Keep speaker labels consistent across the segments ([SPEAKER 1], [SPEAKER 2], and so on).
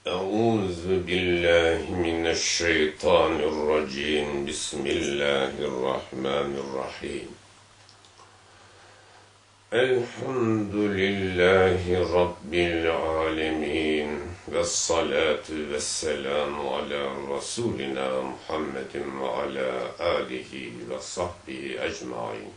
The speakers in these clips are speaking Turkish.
[SPEAKER 1] أعوذ بالله من الشيطان الرجيم بسم الله الرحمن الرحيم الحمد لله رب العالمين والصلاة والسلام على رسولنا محمد وعلى آله وصحبه أجمعين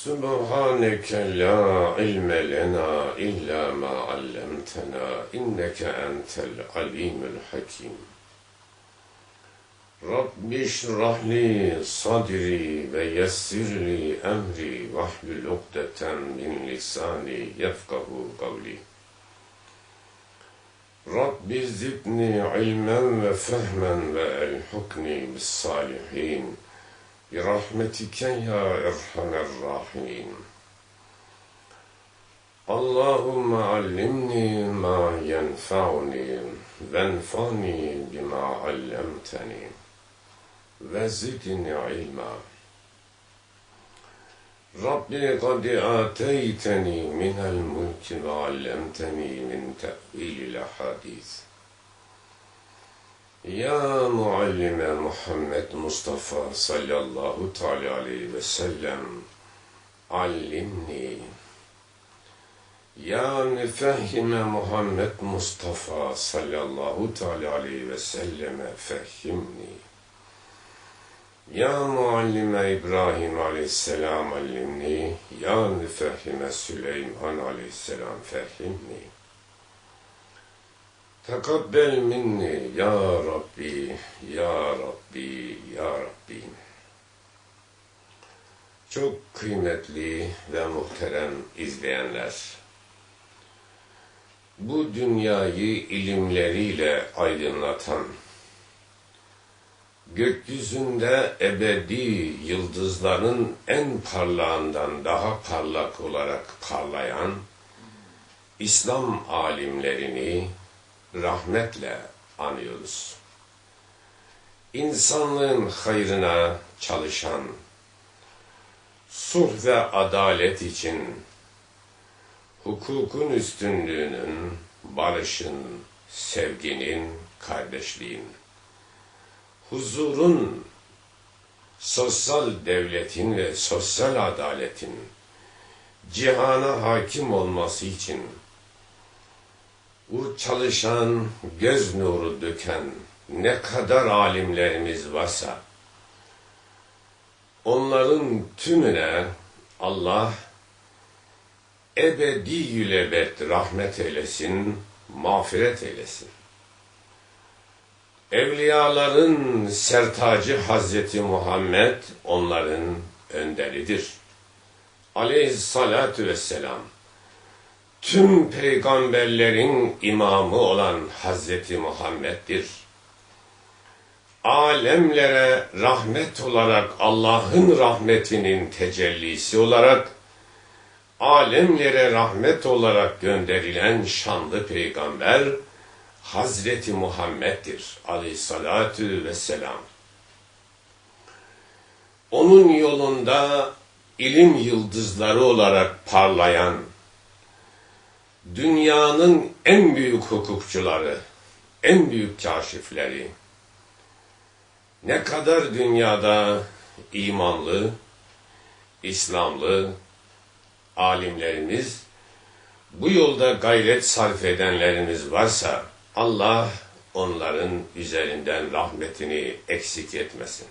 [SPEAKER 1] سبحانك لا علم لنا إلا ما علمتنا إنك أنت العليم الحكيم رب اشرح لي صدري ويسر لي أمري واحلل عقدة من لساني يفقه قولي رب زدني علما وفهما وألحقني بالصالحين برحمتك يا أرحم الراحمين اللهم علمني ما ينفعني وانفعني بما علمتني وزدني علما ربي قد آتيتني من الملك وعلمتني من تأويل الأحاديث يا معلم محمد مصطفى صلى الله تعالى عليه وسلم علمني يا مفهم محمد مصطفى صلى الله تعالى عليه وسلم فهمني يا معلم إبراهيم عليه السلام علمني يا مفهم سليمان عليه السلام فهمني Tekabbel minni ya Rabbi, ya Rabbi, ya Rabbi. Çok kıymetli ve muhterem izleyenler, bu dünyayı ilimleriyle aydınlatan, gökyüzünde ebedi yıldızların en parlağından daha parlak olarak parlayan İslam alimlerini rahmetle anıyoruz. İnsanlığın hayrına çalışan, sulh ve adalet için hukukun üstünlüğünün, barışın, sevginin, kardeşliğin, huzurun, sosyal devletin ve sosyal adaletin cihana hakim olması için bu çalışan, göz nuru döken ne kadar alimlerimiz varsa, onların tümüne Allah ebediyülebet rahmet eylesin, mağfiret eylesin. Evliyaların sertacı Hazreti Muhammed onların önderidir. Aleyhissalatu vesselam. Tüm peygamberlerin imamı olan Hazreti Muhammed'dir. Alemlere rahmet olarak Allah'ın rahmetinin tecellisi olarak, alemlere rahmet olarak gönderilen şanlı peygamber Hazreti Muhammed'dir. Aleyhissalatu vesselam. Onun yolunda ilim yıldızları olarak parlayan, dünyanın en büyük hukukçuları, en büyük kaşifleri, ne kadar dünyada imanlı, İslamlı alimlerimiz, bu yolda gayret sarf edenlerimiz varsa, Allah onların üzerinden rahmetini eksik etmesin.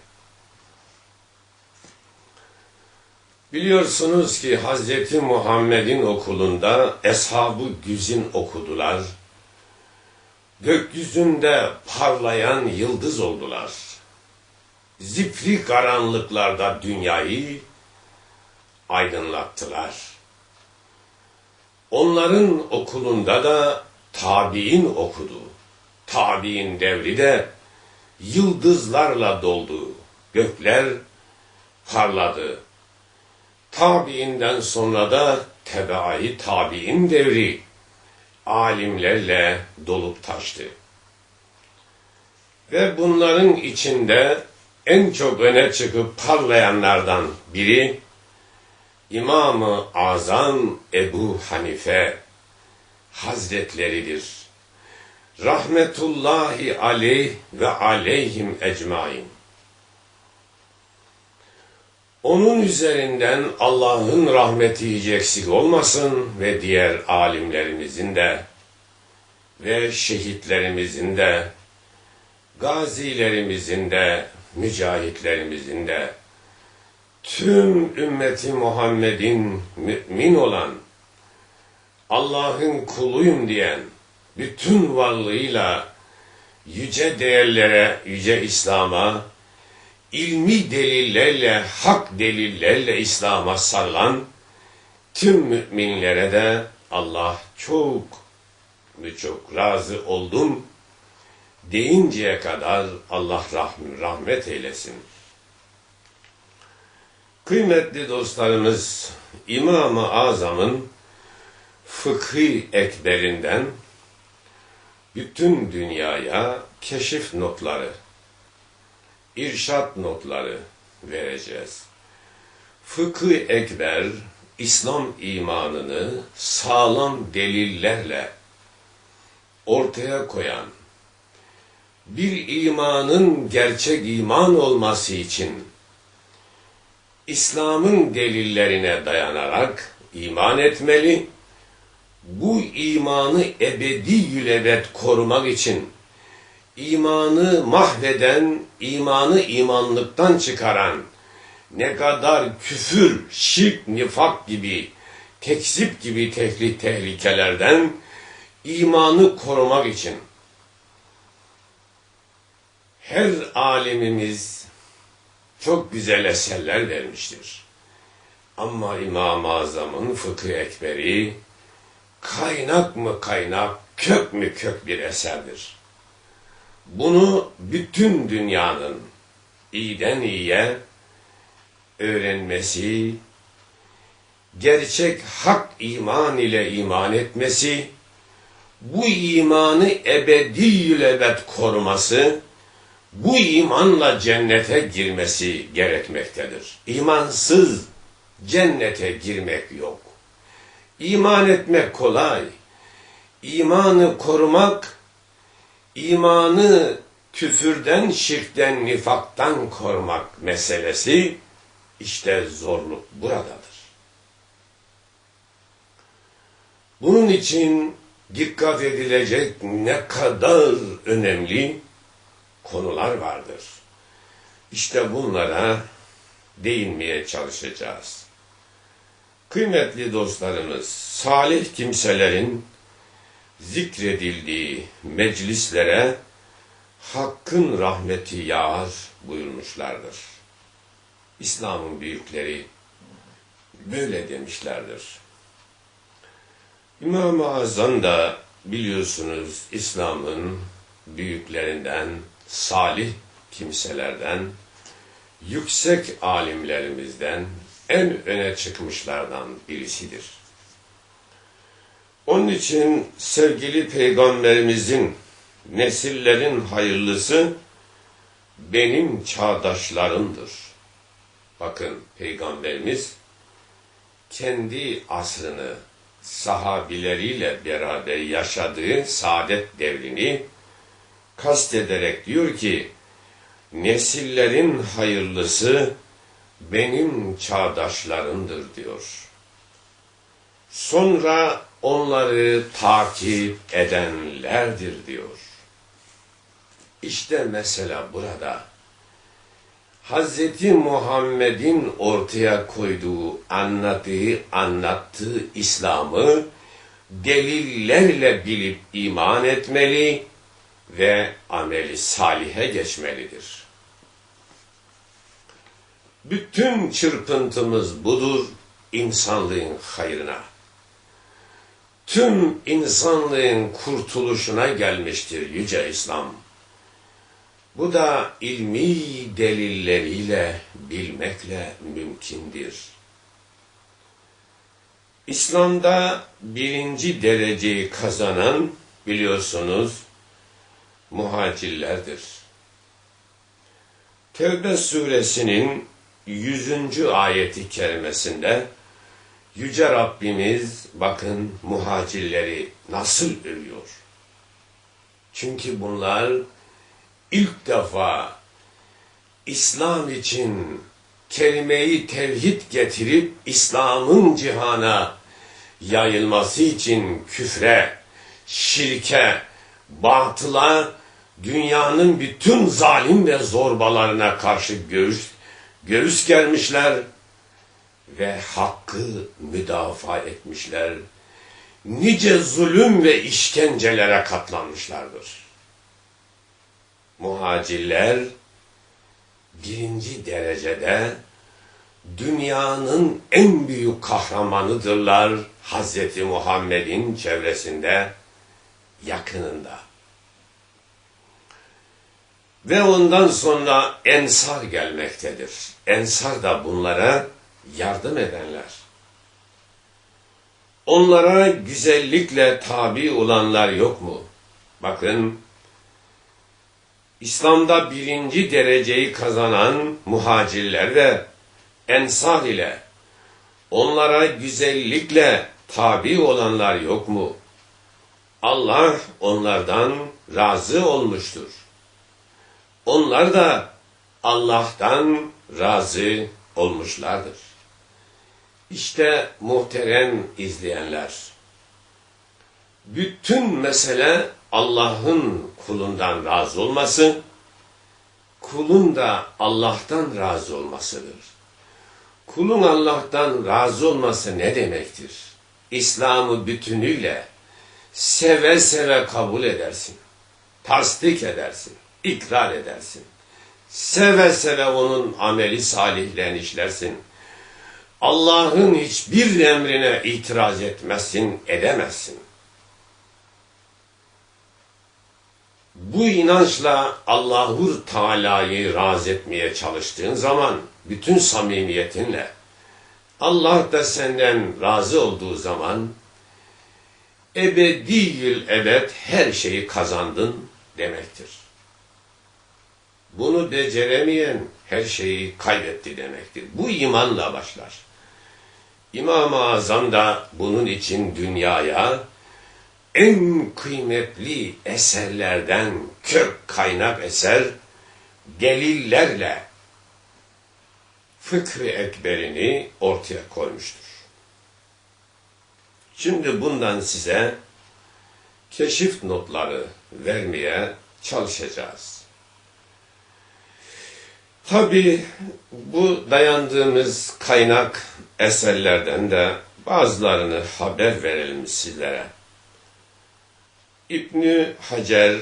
[SPEAKER 1] Biliyorsunuz ki Hz. Muhammed'in okulunda Eshab-ı Güzin okudular. Gökyüzünde parlayan yıldız oldular. Zifiri karanlıklarda dünyayı aydınlattılar. Onların okulunda da tabi'in okudu. Tabi'in devri de yıldızlarla doldu. Gökler parladı. Tabi'inden sonra da tebe-i tabi'in devri alimlerle dolup taştı. Ve bunların içinde en çok öne çıkıp parlayanlardan biri İmam-ı Azam Ebu Hanife hazretleridir. Rahmetullahi aleyh ve aleyhim ecmain. Onun üzerinden Allah'ın rahmeti hiç eksik olmasın ve diğer alimlerimizin de ve şehitlerimizin de, gazilerimizin de, mücahitlerimizin de, tüm ümmeti Muhammed'in mümin olan, Allah'ın kuluyum diyen, bütün varlığıyla yüce değerlere, yüce İslam'a, ilmi delillerle, hak delillerle İslam'a sarılan tüm müminlere de Allah çok razı oldum deyinceye kadar Allah rahmet eylesin. Kıymetli dostlarımız, İmam-ı Azam'ın Fıkhi Ekberinden bütün dünyaya keşif notları, irşat notları vereceğiz. Fıkhi Ekber, İslam imanını sağlam delillerle ortaya koyan, bir imanın gerçek iman olması için İslam'ın delillerine dayanarak iman etmeli, bu imanı ebediyülebed korumak için imanı mahveden, imanı imanlıktan çıkaran ne kadar küfür, şirk, nifak gibi, tekzip gibi tehlikelerden imanı korumak için her alimimiz çok güzel eserler vermiştir. Ama İmam-ı Azam'ın Fıkhi Ekberi kaynak mı kaynak, kök mü kök bir eserdir. Bunu bütün dünyanın iyiden iyiye öğrenmesi, gerçek hak iman ile iman etmesi, bu imanı ebediyülebed koruması, bu imanla cennete girmesi gerekmektedir. İmansız cennete girmek yok. İman etmek kolay. İmanı korumak, imanı küfürden, şirkten, nifaktan korumak meselesi, işte zorluk buradadır. Bunun için dikkat edilecek ne kadar önemli konular vardır. İşte bunlara değinmeye çalışacağız. Kıymetli dostlarımız, salih kimselerin zikredildiği meclislere Hakk'ın rahmeti yağar buyurmuşlardır. İslam'ın büyükleri böyle demişlerdir. İmam-ı Azam da biliyorsunuz İslam'ın büyüklerinden, salih kimselerden, yüksek alimlerimizden, en öne çıkmışlardan birisidir. Onun için sevgili Peygamberimizin nesillerin hayırlısı benim çağdaşlarımdır. Bakın Peygamberimiz kendi asrını sahabileriyle beraber yaşadığı saadet devrini kastederek diyor ki, nesillerin hayırlısı benim çağdaşlarımdır diyor. Sonra onları takip edenlerdir diyor. İşte mesela burada Hz. Muhammed'in ortaya koyduğu, anlattığı İslam'ı delillerle bilip iman etmeli ve ameli salihe geçmelidir. Bütün çırpıntımız budur, insanlığın hayrına. Tüm insanlığın kurtuluşuna gelmiştir Yüce İslam. Bu da ilmi delilleriyle bilmekle mümkündür. İslam'da birinci dereceyi kazanan biliyorsunuz muhacirlerdir. Tevbe suresinin 100. ayeti kerimesinde Yüce Rabbimiz bakın muhacirleri nasıl övüyor. Çünkü bunlar ilk defa İslam için kelime-i tevhid getirip İslam'ın cihana yayılması için küfre, şirke, batıla, dünyanın bütün zalim ve zorbalarına karşı göğüs germişler ve hakkı müdafaa etmişler. Nice zulüm ve işkencelere katlanmışlardır. Muhacirler birinci derecede dünyanın en büyük kahramanıdırlar Hz. Muhammed'in çevresinde, yakınında. Ve ondan sonra ensar gelmektedir. Ensar da bunlara yardım edenler. Onlara güzellikle tabi olanlar yok mu? Bakın, İslam'da birinci dereceyi kazanan muhacirler ve ensar ile onlara güzellikle tabi olanlar yok mu? Allah onlardan razı olmuştur. Onlar da Allah'tan razı olmuşlardır. İşte muhterem izleyenler, bütün mesele Allah'ın kulundan razı olması, kulun da Allah'tan razı olmasıdır. Kulun Allah'tan razı olması ne demektir? İslam'ı bütünüyle seve seve kabul edersin, tasdik edersin, ikrar edersin. Seve seve onun ameli salihlerini işlersin. Allah'ın hiçbir emrine itiraz etmezsin, edemezsin. Bu inançla Allah-u Teala'yı razı etmeye çalıştığın zaman, bütün samimiyetinle, Allah da senden razı olduğu zaman, ebediyül ebed her şeyi kazandın demektir. Bunu beceremeyen her şeyi kaybetti demektir. Bu imanla başlar. İmam-ı Azam da bunun için dünyaya en kıymetli eserlerden kök kaynak eser delillerle Fıkh-ı Ekber'ini ortaya koymuştur. Şimdi bundan size keşif notları vermeye çalışacağız. Tabii bu dayandığımız kaynak eserlerden de bazılarını haber verelim sizlere. İbn-i Hacer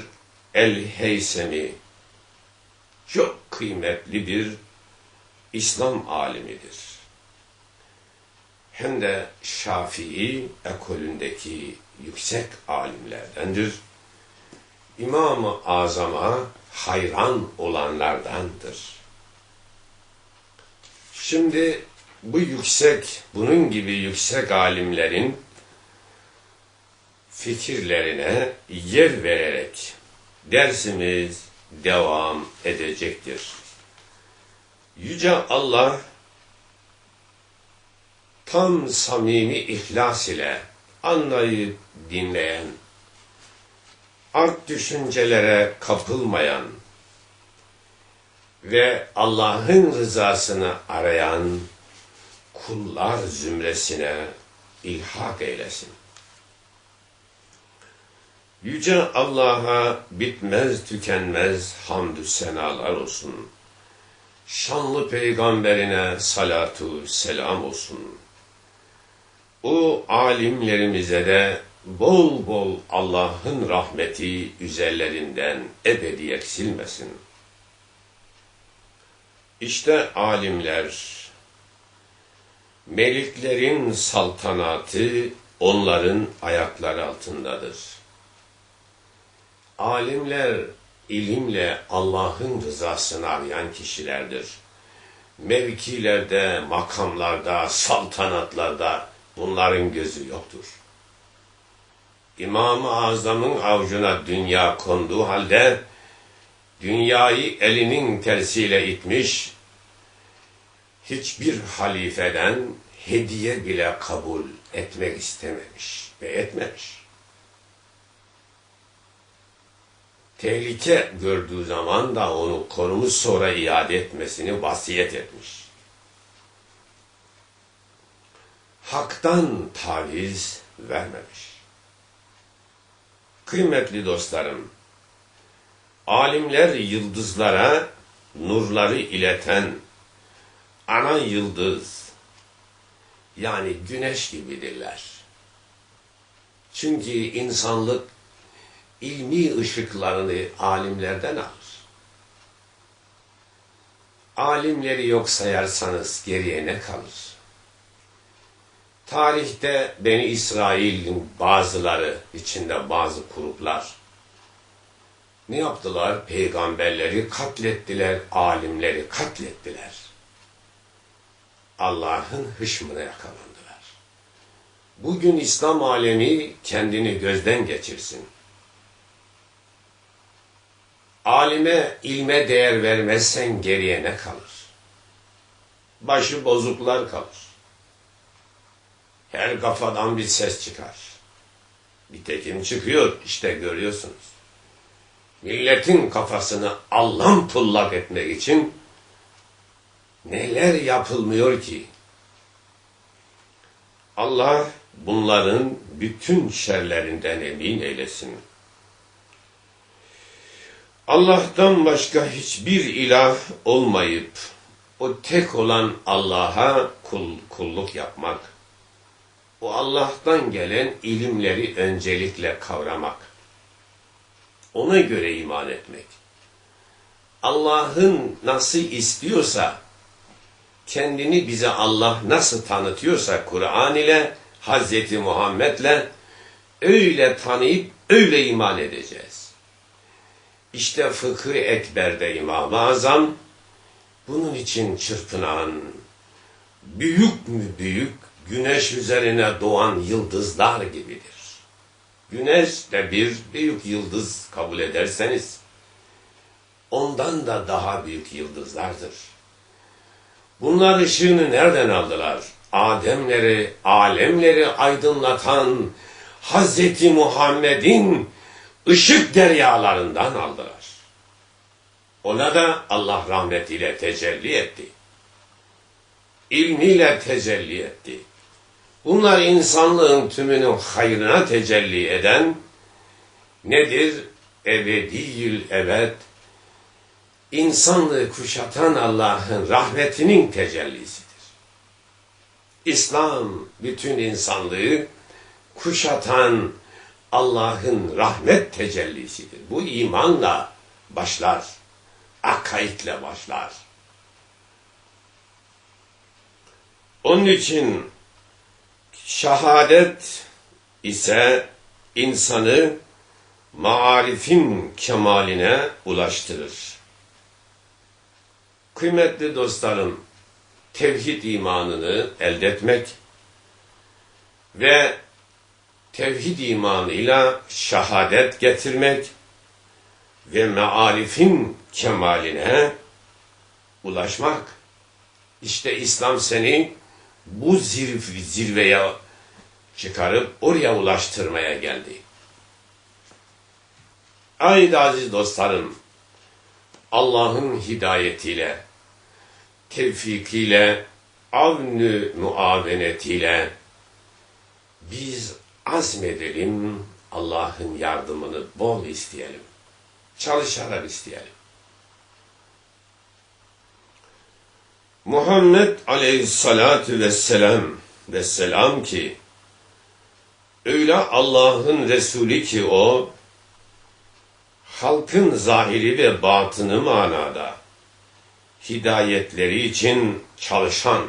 [SPEAKER 1] el-Heysemi çok kıymetli bir İslam alimidir. Hem de Şafii ekolündeki yüksek alimlerdendir. İmam-ı Azam'a hayran olanlardandır. Şimdi bunun gibi yüksek alimlerin fikirlerine yer vererek dersimiz devam edecektir. Yüce Allah tam samimi ihlas ile anlayıp dinleyen, art düşüncelere kapılmayan ve Allah'ın rızasını arayan kullar zümresine ilhak eylesin. Yüce Allah'a bitmez tükenmez hamdü senalar olsun. Şanlı peygamberine salatu selam olsun. O alimlerimize de bol bol Allah'ın rahmeti üzerlerinden ebedi eksilmesin. İşte alimler, meliklerin saltanatı onların ayakları altındadır. Alimler ilimle Allah'ın rızasını arayan kişilerdir. Mevkilerde, makamlarda, saltanatlarda bunların gözü yoktur. İmam-ı Azam'ın avucuna dünya konduğu halde dünyayı elinin tersiyle itmiş, hiçbir halifeden, hediye bile kabul etmek istememiş ve etmemiş. Tehlike gördüğü zaman da onu korumuş, sonra iade etmesini vasiyet etmiş. Haktan taviz vermemiş. Kıymetli dostlarım, alimler yıldızlara nurları ileten ana yıldız, yani güneş gibidirler. Çünkü insanlık ilmi ışıklarını alimlerden alır. Alimleri yok sayarsanız geriye ne kalır? Tarihte Beni İsrail'in bazıları, içinde bazı gruplar ne yaptılar? Peygamberleri katlettiler, alimleri katlettiler. Allah'ın hışmına yakalandılar. Bugün İslam alemi kendini gözden geçirsin. Alime, ilme değer vermezsen geriye ne kalır? Başı bozuklar kalır. Her kafadan bir ses çıkar. Nitekim çıkıyor, işte görüyorsunuz. Milletin kafasını allak pullak etmek için neler yapılmıyor ki? Allah bunların bütün şerlerinden emin eylesin. Allah'tan başka hiçbir ilah olmayıp o tek olan Allah'a kulluk yapmak, o Allah'tan gelen ilimleri öncelikle kavramak, ona göre iman etmek, Allah'ın nasıl istiyorsa, kendini bize Allah nasıl tanıtıyorsa Kur'an ile, Hz. Muhammed'le öyle tanıyıp öyle iman edeceğiz. İşte Fıkıh-ı Ekber'de İmam-ı Azam bunun için çırpınan, büyük mü büyük, güneş üzerine doğan yıldızlar gibidir. Güneş de bir büyük yıldız kabul ederseniz, ondan da daha büyük yıldızlardır. Bunlar ışığını nereden aldılar? Ademleri, alemleri aydınlatan Hz. Muhammed'in ışık deryalarından aldılar. Ona da Allah rahmetiyle tecelli etti. İlmiyle tecelli etti. Bunlar insanlığın tümünün hayrına tecelli eden nedir? Ebediyül ebed, insanlığı kuşatan Allah'ın rahmetinin tecellisidir. İslam bütün insanlığı kuşatan Allah'ın rahmet tecellisidir. Bu imanla başlar, akaidle başlar. Onun için şehadet ise insanı maarifin kemaline ulaştırır. Kıymetli dostlarım, tevhid imanını elde etmek ve tevhid imanıyla şehadet getirmek ve mearifin kemaline ulaşmak, işte İslam seni bu zirveye çıkarıp oraya ulaştırmaya geldi. Haydi aziz dostlarım, Allah'ın hidayetiyle, tevfikiyle, avn-ı muavenetiyle biz azmedelim, Allah'ın yardımını bol isteyelim. Çalışarak isteyelim. Muhammed aleyhissalatu vesselam ki öyle Allah'ın Resulü ki o halkın zahiri ve batını manada hidayetleri için çalışan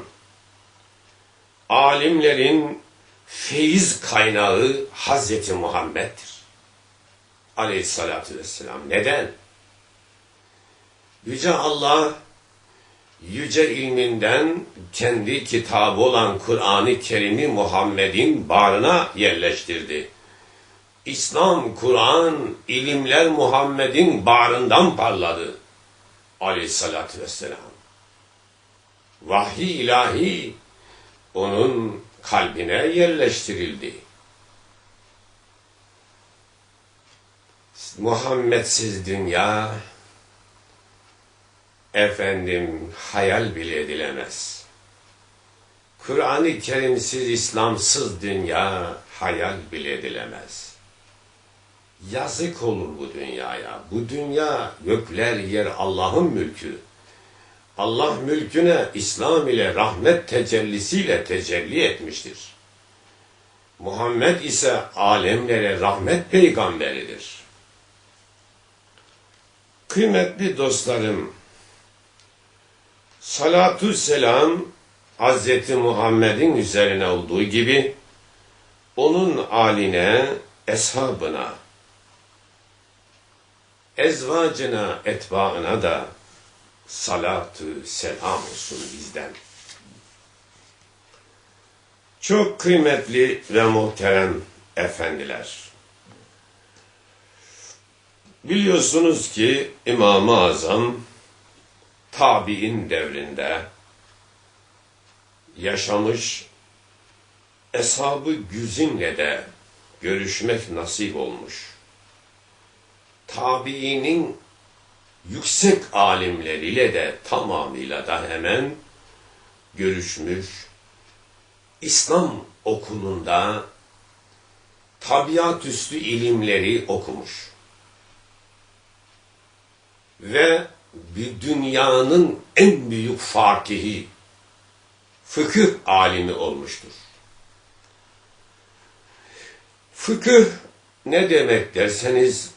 [SPEAKER 1] alimlerin feyiz kaynağı Hz. Muhammed'dir. Aleyhissalatu vesselam. Neden? Yüce Allah yüce ilminden kendi kitabı olan Kur'an-ı Kerim'i Muhammed'in bağrına yerleştirdi. İslam, Kur'an, ilimler Muhammed'in bağrından parladı. Aleyhissalatü vesselam. Vahiy ilahi onun kalbine yerleştirildi. Muhammedsiz dünya, hayal bile edilemez. Kur'an-ı Kerimsiz, İslamsız dünya hayal bile edilemez. Yazık olur bu dünyaya. Bu dünya, gökler yer Allah'ın mülkü. Allah mülküne İslam ile rahmet tecellisiyle tecelli etmiştir. Muhammed ise alemlere rahmet peygamberidir. Kıymetli dostlarım, salatü selam Hz. Muhammed'in üzerine olduğu gibi onun âline, eshabına, ezvacına, etbaına da salatü selam olsun bizden. Çok kıymetli ve muhterem efendiler, biliyorsunuz ki İmam-ı Azam tabi'in devrinde yaşamış, Eshab-ı Güzin'le de görüşmek nasip olmuş. Tabiinin yüksek alimleriyle de tamamıyla da hemen görüşmüş. İslam okulunda tabiatüstü ilimleri okumuş. Ve bir dünyanın en büyük fakihi, fıkıh alimi olmuştur. Fıkıh ne demek derseniz,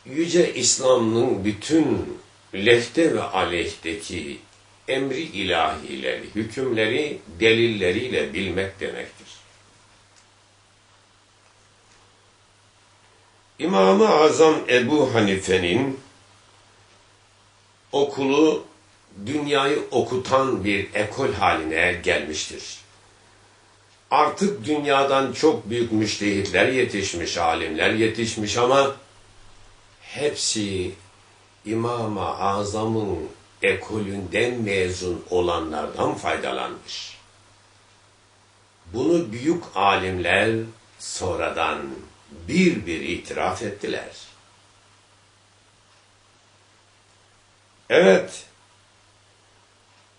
[SPEAKER 1] Yüce İslam'ın bütün lehte ve aleyhteki emri ilahileri, hükümleri, delilleriyle bilmek demektir. İmam-ı Azam Ebu Hanife'nin okulu dünyayı okutan bir ekol haline gelmiştir. Artık dünyadan çok büyük müştehitler yetişmiş, alimler yetişmiş ama hepsi İmam-ı Azam'ın ekolünden mezun olanlardan faydalanmış. Bunu büyük alimler sonradan bir bir itiraf ettiler. Evet,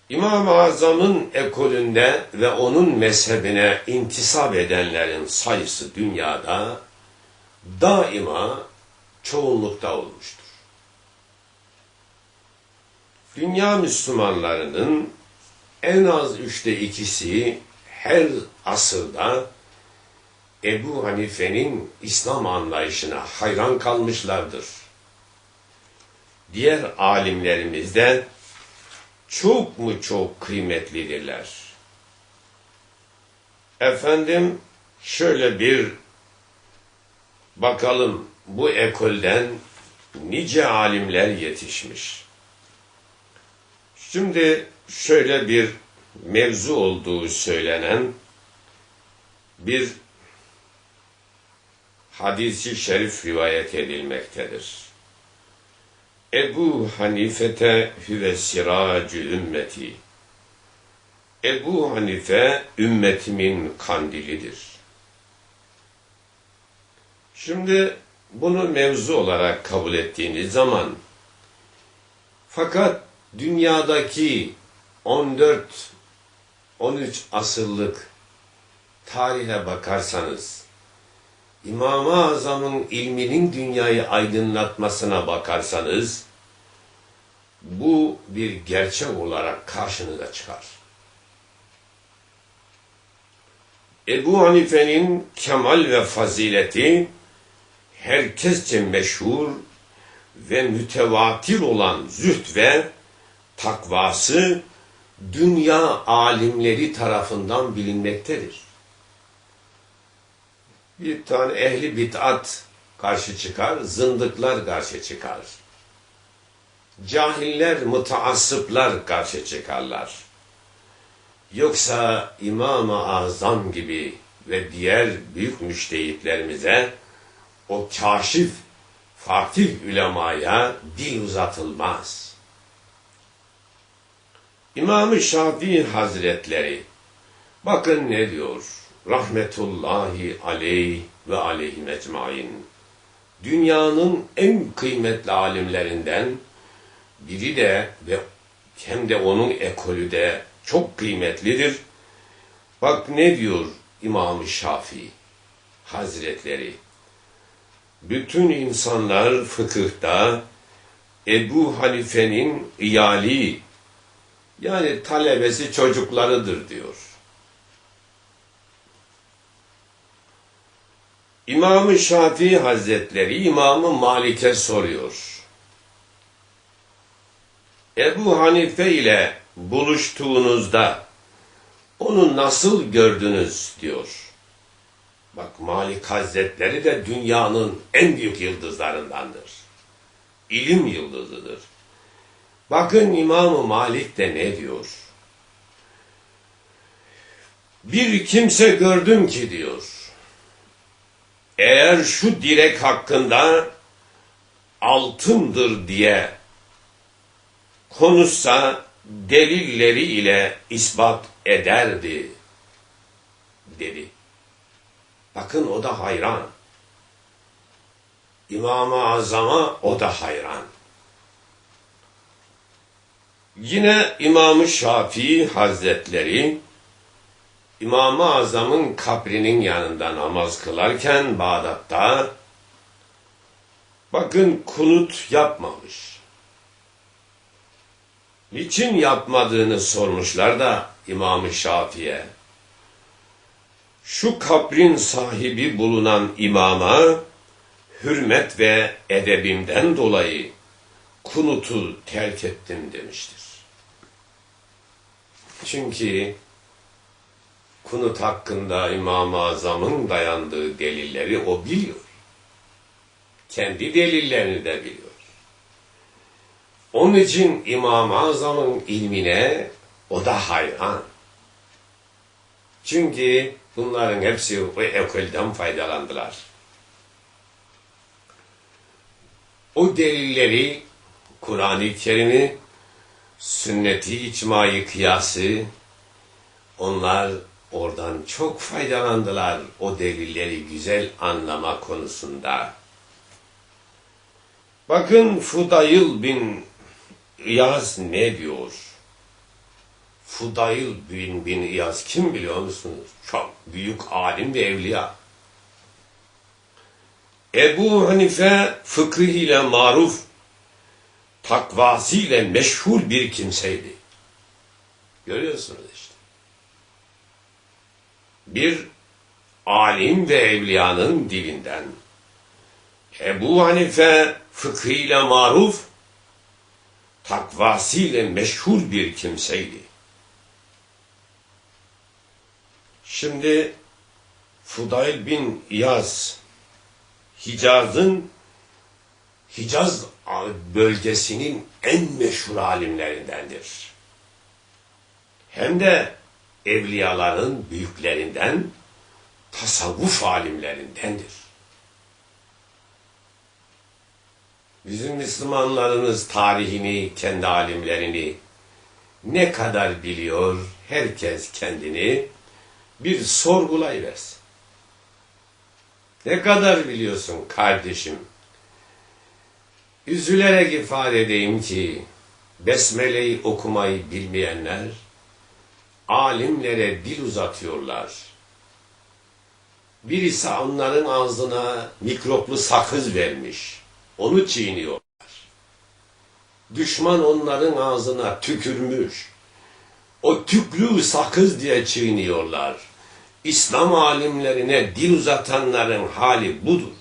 [SPEAKER 1] İmam-ı Azam'ın ekolünde ve onun mezhebine intisap edenlerin sayısı dünyada daima çoğunlukta olmuştur. Dünya Müslümanlarının en az 2/3 her asırda Ebu Hanife'nin İslam anlayışına hayran kalmışlardır. Diğer alimlerimiz de çok mu çok kıymetlidirler. Efendim, şöyle bir bakalım, bu ekolden nice alimler yetişmiş. Şimdi şöyle bir mevzu olduğu söylenen bir hadis-i şerif rivayet edilmektedir. Ebu Hanifete hüve siracü ümmeti. Ebu Hanife ümmetimin kandilidir. Şimdi bunu mevzu olarak kabul ettiğiniz zaman, fakat dünyadaki 14-13 asırlık tarihe bakarsanız, İmam-ı Azam'ın ilminin dünyayı aydınlatmasına bakarsanız, bu bir gerçek olarak karşınıza çıkar. Ebu Hanife'nin kemal ve fazileti herkesçe meşhur ve mütevatir olan zühd ve takvası dünya alimleri tarafından bilinmektedir. Bir tane ehli bid'at karşı çıkar, zındıklar karşı çıkar. Cahiller, mutaassıplar karşı çıkarlar. Yoksa İmam-ı Azam gibi ve diğer büyük müştehitlerimize, o kâşif, fatih ulemaya dil uzatılmaz. İmam-ı Şafii Hazretleri Bakın ne diyor? Rahmetullahi aleyh ve aleyhim ecmain. Dünyanın en kıymetli alimlerinden biri de ve hem de onun ekolü de çok kıymetlidir. Bak ne diyor İmam-ı Şafii Hazretleri. Bütün insanlar fıkıhta Ebu Hanife'nin iyali, yani talebesi, çocuklarıdır diyor. İmam-ı Şafii Hazretleri İmam-ı Malik'e soruyor. Ebu Hanife ile buluştuğunuzda onu nasıl gördünüz diyor. Bak, Malik Hazretleri de dünyanın en büyük yıldızlarındandır. İlim yıldızıdır. Bakın İmam-ı Malik de ne diyor? Bir kimse gördüm ki diyor, eğer şu direk hakkında altındır diye konuşsa delilleri ile ispat ederdi dedi. Bakın o da hayran. İmam-ı Azam'a o da hayran. Yine İmam-ı Şafii Hazretleri İmam-ı Azam'ın kabrinin yanında namaz kılarken Bağdat'ta, bakın, kunut yapmamış. Niçin yapmadığını sormuşlar da İmam-ı Şafii'ye. Şu kabrin sahibi bulunan imama hürmet ve edebimden dolayı kunutu terk ettim demiştir. Çünkü kunut hakkında İmam-ı Azam'ın dayandığı delilleri o biliyor. Kendi delillerini de biliyor. Onun için İmam-ı Azam'ın ilmine o da hayran. Çünkü bunların hepsi o ekolden faydalandılar. O delilleri, Kur'an-ı Kerim'i, sünnet-i icma-i kıyası, onlar oradan çok faydalandılar o delilleri güzel anlama konusunda. Bakın Fudayl bin İyaz ne diyor? Fudayl bin İyaz kim biliyor musunuz? Çok büyük alim ve evliya. Ebu Hanife fıkıhıyla maruf, takvasıyla meşhur bir kimseydi. Görüyorsunuz işte. Bir alim ve evliyanın dilinden Ebu Hanife fıkhıyla maruf, takvasıyla meşhur bir kimseydi. Şimdi Fudayl bin İyaz, Hicaz bölgesinin en meşhur alimlerindendir. Hem de evliyaların büyüklerinden, tasavvuf alimlerindendir. Bizim Müslümanlarımız tarihini, kendi alimlerini ne kadar biliyor, herkes kendini bir sorgulayıversin. Ne kadar biliyorsun kardeşim? Üzülerek ifade edeyim ki, Besmele'yi okumayı bilmeyenler, alimlere dil uzatıyorlar. Birisi onların ağzına mikroplu sakız vermiş, onu çiğniyorlar. Düşman onların ağzına tükürmüş, o tüklü sakız diye çiğniyorlar. İslam alimlerine dil uzatanların hali budur.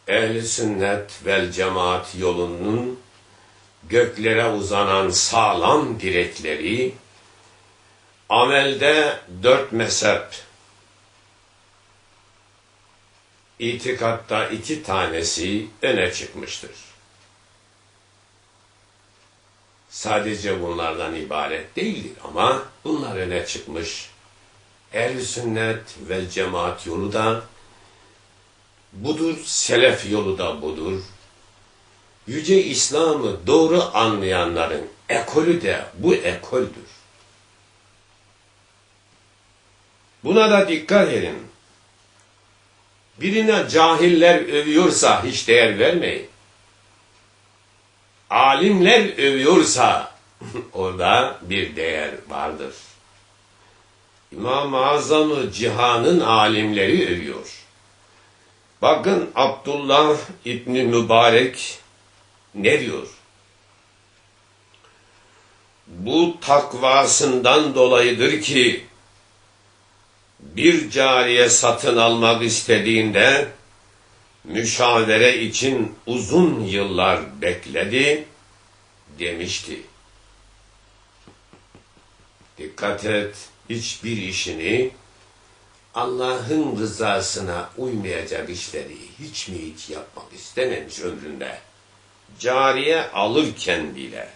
[SPEAKER 1] Ehl-i sünnet vel cemaat yolunun göklere uzanan sağlam direkleri, amelde 4 mezhep, itikatta 2 tanesi öne çıkmıştır. Sadece bunlardan ibaret değildir ama bunlar öne çıkmış. Ehl-i sünnet vel cemaat yolu da budur, selef yolu da budur. Yüce İslam'ı doğru anlayanların ekolü de bu ekoldür. Buna da dikkat edin. Birine cahiller övüyorsa hiç değer vermeyin. Alimler övüyorsa orada bir değer vardır. İmam-ı Azam-ı cihanın alimleri övüyor. Bakın Abdullah İbni Mübarek ne diyor? Bu takvasından dolayıdır ki bir cariye satın almak istediğinde müşavere için uzun yıllar bekledi demişti. Dikkat et, hiçbir işini Allah'ın rızasına uymayacak işleri hiç yapmak istememiş ömründe. Cariye alırken bile.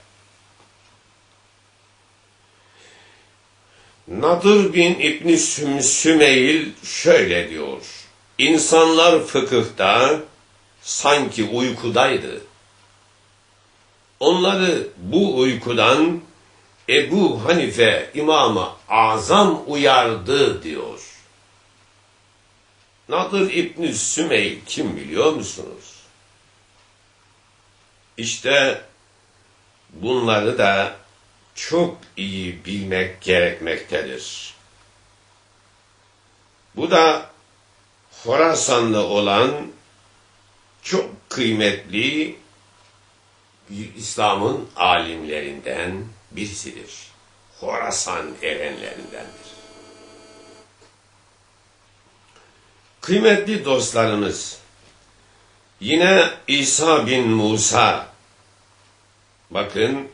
[SPEAKER 1] Nadır bin İbn Sümeyl şöyle diyor. İnsanlar fıkıhta sanki uykudaydı. Onları bu uykudan Ebu Hanife İmam-ı Azam uyardı diyor. Nadır İbn Sümeyl kim biliyor musunuz? İşte bunları da çok iyi bilmek gerekmektedir. Bu da Horasanlı olan çok kıymetli bir İslam'ın alimlerinden birisidir. Horasan erenlerindendir. Kıymetli dostlarımız, yine İsa bin Musa, bakın,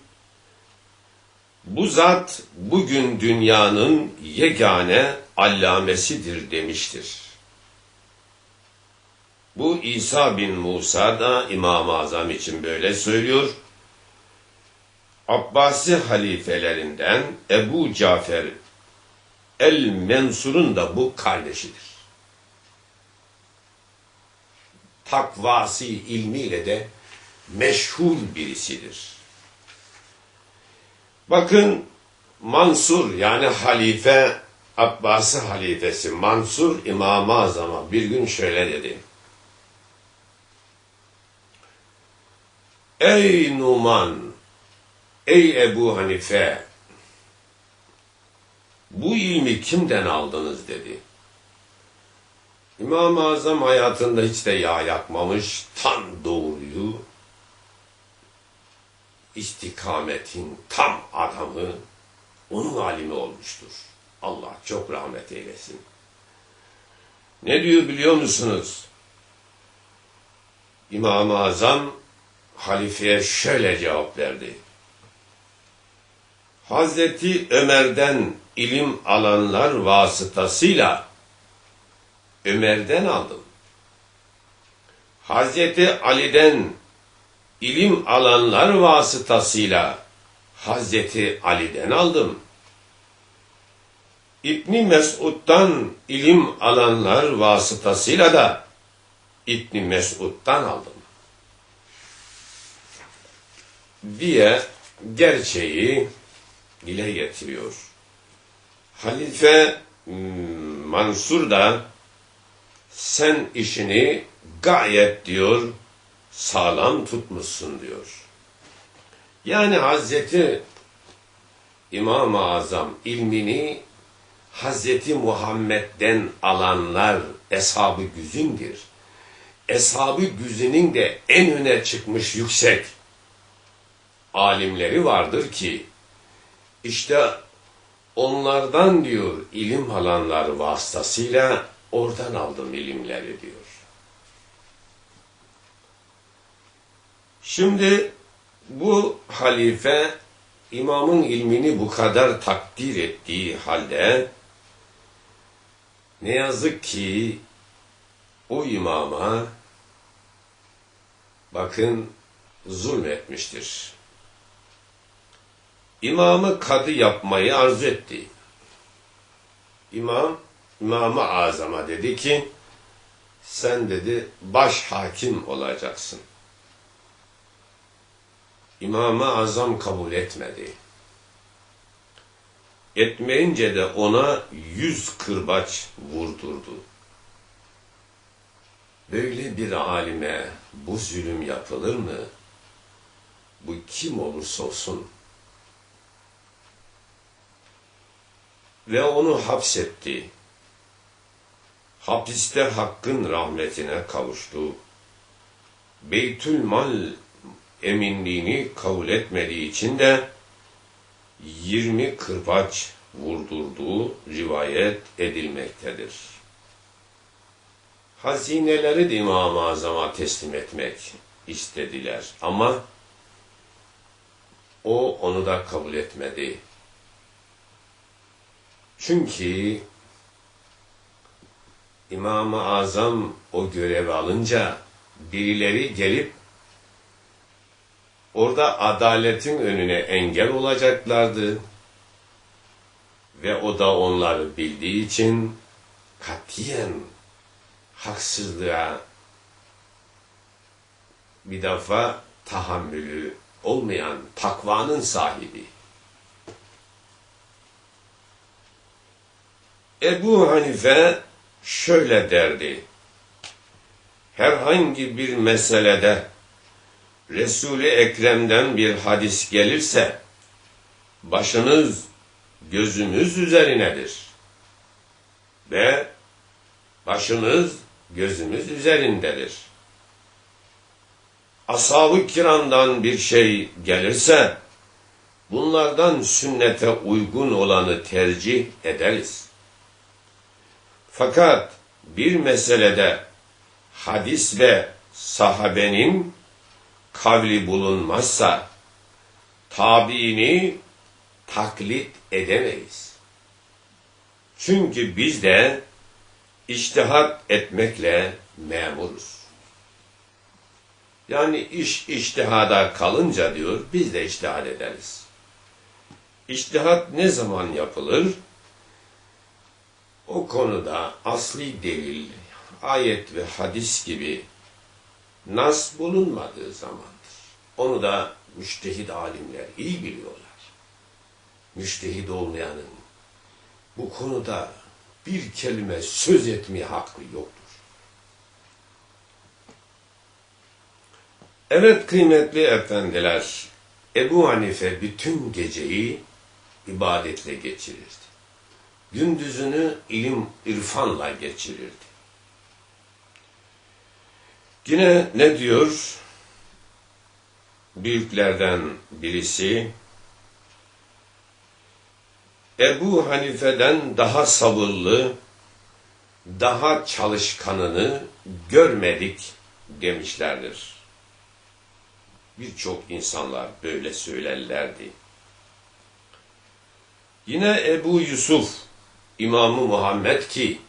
[SPEAKER 1] bu zat bugün dünyanın yegane allamesidir demiştir. Bu İsa bin Musa da İmam-ı Azam için böyle söylüyor. Abbasi halifelerinden Ebu Cafer el-Mensur'un da bu kardeşidir. Takvası ilmiyle de meşhur birisidir. Bakın Mansur yani halife, Abbasi halifesi Mansur İmam-ı Azam'a bir gün şöyle dedi. Ey Numan, ey Ebu Hanife, bu ilmi kimden aldınız dedi. İmam-ı Azam hayatında hiç de yağ yakmamış, tam doğruyu, istikametin tam adamı, onun alimi olmuştur. Allah çok rahmet eylesin. Ne diyor biliyor musunuz? İmam-ı Azam halifeye şöyle cevap verdi. Hazreti Ömer'den ilim alanlar vasıtasıyla Ömer'den aldım. Hazreti Ali'den ilim alanlar vasıtasıyla Hazreti Ali'den aldım. İbni Mesud'dan ilim alanlar vasıtasıyla da İbni Mesud'dan aldım diye gerçeği dile getiriyor. Halife Mansur da sen işini gayet diyor sağlam tutmuşsun diyor. Yani Hazreti İmam-ı Azam ilmini Hazreti Muhammed'den alanlar Eshab-ı Güzün'dir. Eshab-ı Güzün'ün de en öne çıkmış yüksek alimleri vardır ki işte onlardan diyor ilim alanlar vasıtasıyla oradan aldım ilimleri diyor. Şimdi bu halife imamın ilmini bu kadar takdir ettiği halde ne yazık ki o imama bakın zulmetmiştir. İmamı kadı yapmayı arzu etti. İmam-ı Azam'a dedi ki sen dedi baş hakim olacaksın. İmam-ı Azam kabul etmedi. etmeyince de ona 100 kırbaç vurdurdu. Böyle bir alime bu zulüm yapılır mı? Bu kim olursa olsun. Ve onu hapsetti. Hapiste Hakk'ın rahmetine kavuştu. Beytülmal eminliğini kabul etmediği için de 20 kırbaç vurdurduğu rivayet edilmektedir. Hazineleri de İmam-ı Azam'a teslim etmek istediler ama o onu da kabul etmedi. Çünkü İmam-ı Azam o görevi alınca birileri gelip orada adaletin önüne engel olacaklardı ve o da onları bildiği için katiyen haksızlığa bir defa tahammülü olmayan takvanın sahibi. Ebu Hanife şöyle derdi: herhangi bir meselede Resul-i Ekrem'den bir hadis gelirse başınız gözümüz üzerinedir ve başınız gözümüz üzerindedir. Ashab-ı kiramdan bir şey gelirse bunlardan sünnete uygun olanı tercih ederiz. Fakat bir meselede hadis ve sahabenin kavli bulunmazsa tabiini taklit edemeyiz. Çünkü biz de içtihat etmekle memuruz. Yani iş içtihada kalınca diyor, biz de içtihad ederiz. İçtihat ne zaman yapılır? O konuda asli delil, ayet ve hadis gibi nas bulunmadığı zamandır. Onu da müştehid alimler iyi biliyorlar. Müştehid olmayanın bu konuda bir kelime söz etmeye hakkı yoktur. Evet kıymetli efendiler, Ebu Hanife bütün geceyi ibadetle geçirirdi. Gündüzünü ilim, irfanla geçirirdi. Yine ne diyor? Büyüklerden birisi, Ebu Hanife'den daha sabırlı, daha çalışkanını görmedik demişlerdir. Birçok insanlar böyle söylerlerdi. Yine Ebu Yusuf, İmam-ı Muhammed ki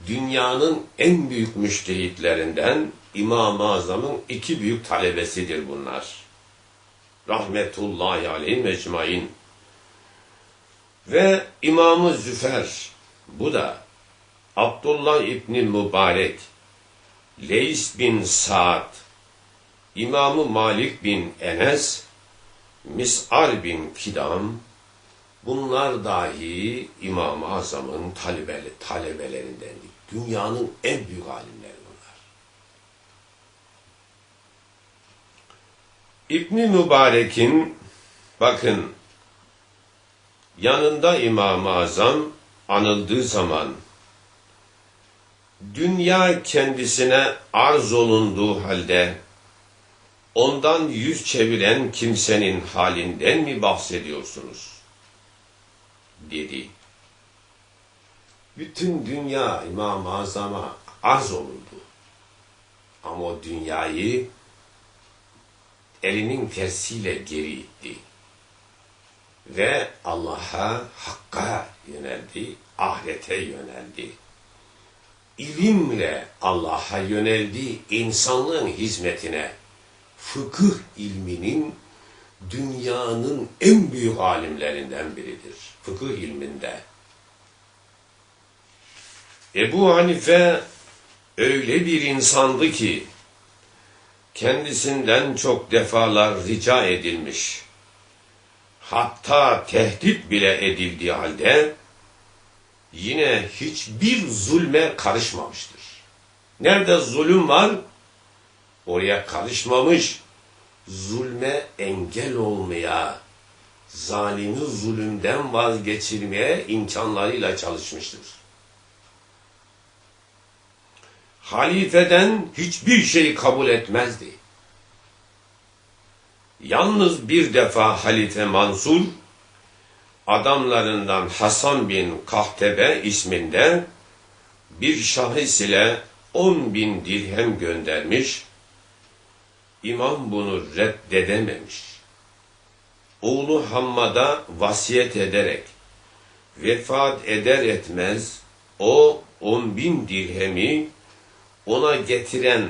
[SPEAKER 1] dünyanın en büyük müştehitlerinden İmam-ı Azam'ın 2 büyük talebesidir bunlar. Rahmetullahi aleyhi mecmain. Ve İmam-ı Züfer, bu da Abdullah İbni Mübarek, Leys bin Sa'd, İmam-ı Malik bin Enes, Mis'ar bin Kidam, bunlar dahi İmam-ı Azam'ın talebelerindendi. Dünyanın en büyük alimleri bunlar. İbn-i Mübarek'in bakın yanında İmam-ı Azam anıldığı zaman dünya kendisine arz olunduğu halde ondan yüz çeviren kimsenin halinden mi bahsediyorsunuz? Dedi. Bütün dünya İmam-ı Azam'a arz olundu. Ama o dünyayı elinin tersiyle geri itti. Ve Allah'a, Hakk'a yöneldi, ahirete yöneldi. İlimle Allah'a yöneldi, insanlığın hizmetine. Fıkıh ilminin dünyanın en büyük alimlerinden biridir. Fıkıh ilminde. Ebu Hanife öyle bir insandı ki kendisinden çok defalar rica edilmiş. hatta tehdit bile edildiği halde yine hiçbir zulme karışmamıştır. Nerede zulüm var, oraya karışmamış, zulme engel olmaya, zalimi zulümden vazgeçirmeye imkanlarıyla çalışmıştır. Halifeden hiçbir şeyi kabul etmezdi. Yalnız bir defa Halife Mansur, adamlarından Hasan bin Kahtebe isminde bir şahıs ile 10.000 dirhem göndermiş, İmam bunu reddedememiş. Oğlu Hammad'a vasiyet ederek, vefat eder etmez o 10.000 dirhemi ona getiren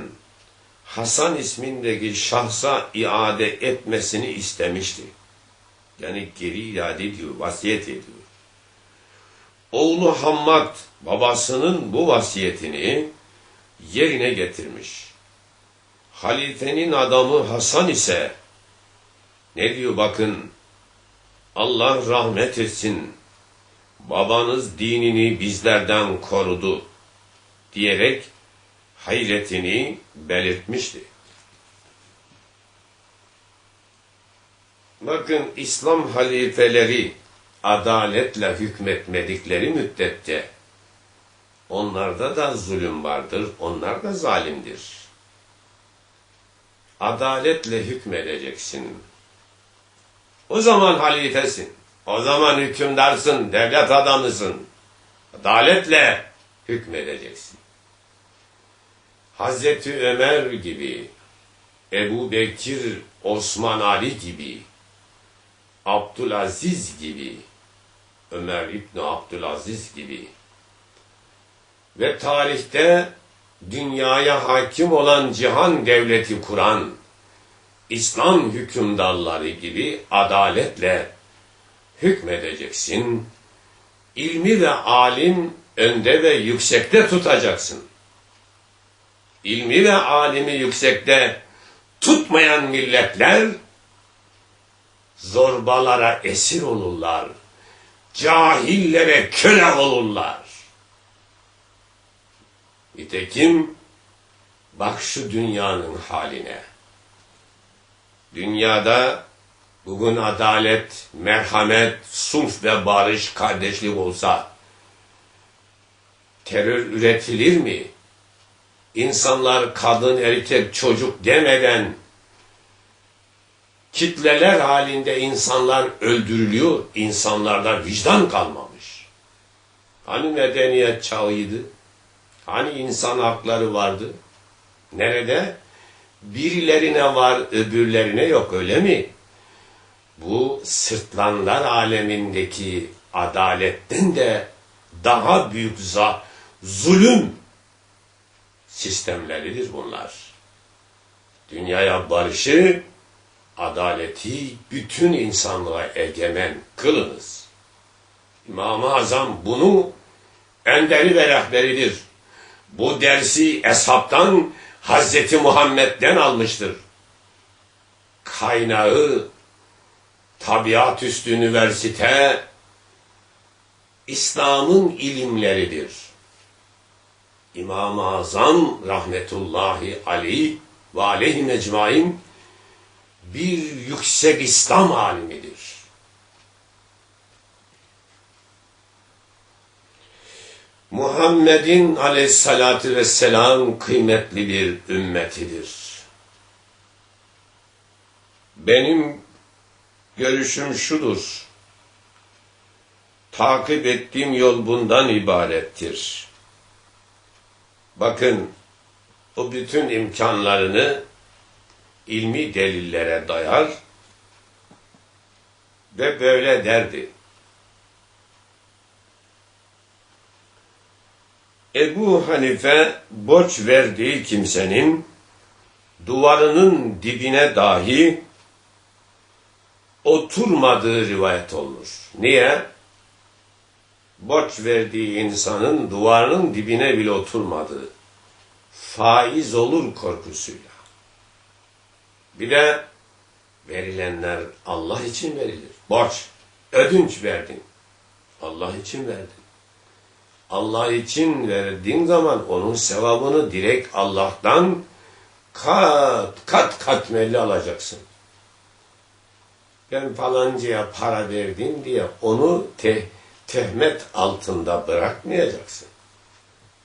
[SPEAKER 1] Hasan ismindeki şahsa iade etmesini istemişti. Yani geri iade ediyor, vasiyet ediyor. Oğlu Hammad babasının bu vasiyetini yerine getirmiş. Halifenin adamı Hasan ise ne diyor bakın, Allah rahmet etsin, babanız dinini bizlerden korudu diyerek hayretini belirtmişti. Bakın, İslam halifeleri adaletle hükmetmedikleri müddetçe onlarda da zulüm vardır, onlar da zalimdir. Adaletle hükmedeceksin. O zaman halifesin, o zaman hükümdarsın, devlet adamısın. Adaletle hükmedeceksin. Hazreti Ömer gibi, Ebu Bekir, Osman Ali gibi, Abdülaziz gibi, Ömer İbni Abdülaziz gibi ve tarihte dünyaya hakim olan cihan devleti kuran İslam hükümdarları gibi adaletle hükmedeceksin. İlmi ve alim önde ve yüksekte tutacaksın. İlmi ve alimi yüksekte tutmayan milletler zorbalara esir olurlar. Cahillere köle olurlar. Nitekim bak şu dünyanın haline. Dünyada bugün adalet, merhamet, sulh ve barış, kardeşlik olsa terör üretilir mi? İnsanlar kadın, erkek, çocuk demeden kitleler halinde insanlar öldürülüyor. İnsanlarda vicdan kalmamış. Hani medeniyet çağıydı? Hani insan hakları vardı? Nerede? Birilerine var, öbürlerine yok, öyle mi? Bu sırtlanlar alemindeki adaletten de daha büyük zulüm sistemleridir bunlar. Dünyaya barışı, adaleti bütün insanlığa egemen kılınız. İmam-ı Azam bunu önderi ve rehberidir. Bu dersi Eshap'tan, Hazreti Muhammed'den almıştır. Kaynağı Tabiatüstü Üniversite İslam'ın ilimleridir. İmam-ı Azam rahmetullahi aleyh ve aleyhi mecmain bir yüksek İslam alimidir. Muhammed'in aleyhissalatü vesselam kıymetli bir ümmetidir. Benim görüşüm şudur. Takip ettiğim yol bundan ibarettir. Bakın, o bütün imkanlarını ilmi delillere dayar ve böyle derdi. Ebu Hanife borç verdiği kimsenin duvarının dibine dahi oturmadığı rivayet olmuş. Niye? Borç verdiği insanın duvarının dibine bile oturmadığı, faiz olur korkusuyla. Bir de verilenler Allah için verilir. borç, ödünç verdin. Allah için verdin. Allah için verdiğin zaman onun sevabını direkt Allah'tan kat katmerli alacaksın. Ben falancaya para verdim diye onu tehmet altında bırakmayacaksın.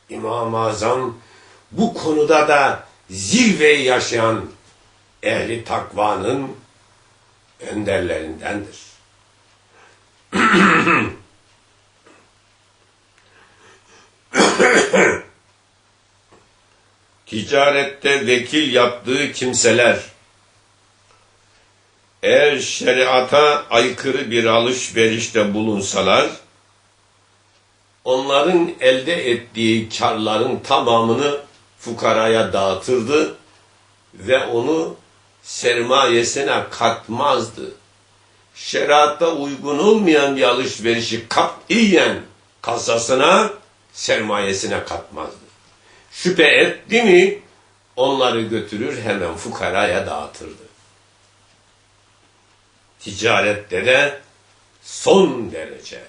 [SPEAKER 1] İmam-ı Azam bu konuda da zirveyi yaşayan ehli takvanın önderlerindendir. Ticarette vekil yaptığı kimseler eğer şeriata aykırı bir alışverişte bulunsalar, onların elde ettiği karların tamamını fukaraya dağıtırdı ve onu sermayesine katmazdı. Şeriata uygun olmayan bir alışverişi katiyen kasasına, sermayesine katmazdı. Şüphe etti mi onları götürür hemen fukaraya dağıtırdı. Ticarette de son derece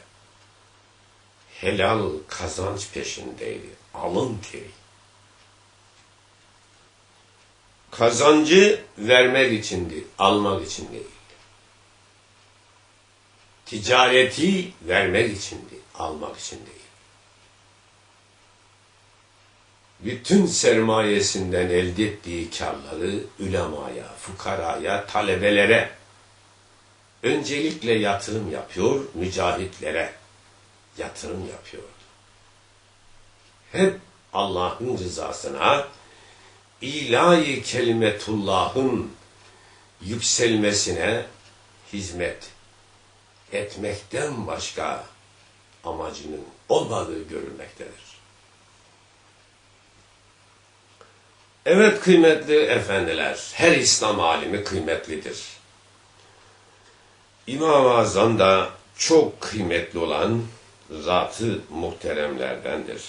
[SPEAKER 1] helal kazanç peşindeydi. Alın teri. Kazancı vermek içindi, almak için değil. Ticareti vermek içindi, almak için değil. Bütün sermayesinden elde ettiği karları ulemaya, fukaraya, talebelere öncelikle yatırım yapıyor, mücahitlere yatırım yapıyor. Hep Allah'ın rızasına, ilahi kelimetullah'ın yükselmesine hizmet etmekten başka amacının olmadığı görülmektedir. Evet kıymetli efendiler, her İslam alimi kıymetlidir. İmam-ı Azam da çok kıymetli olan zat-ı muhteremlerdendir.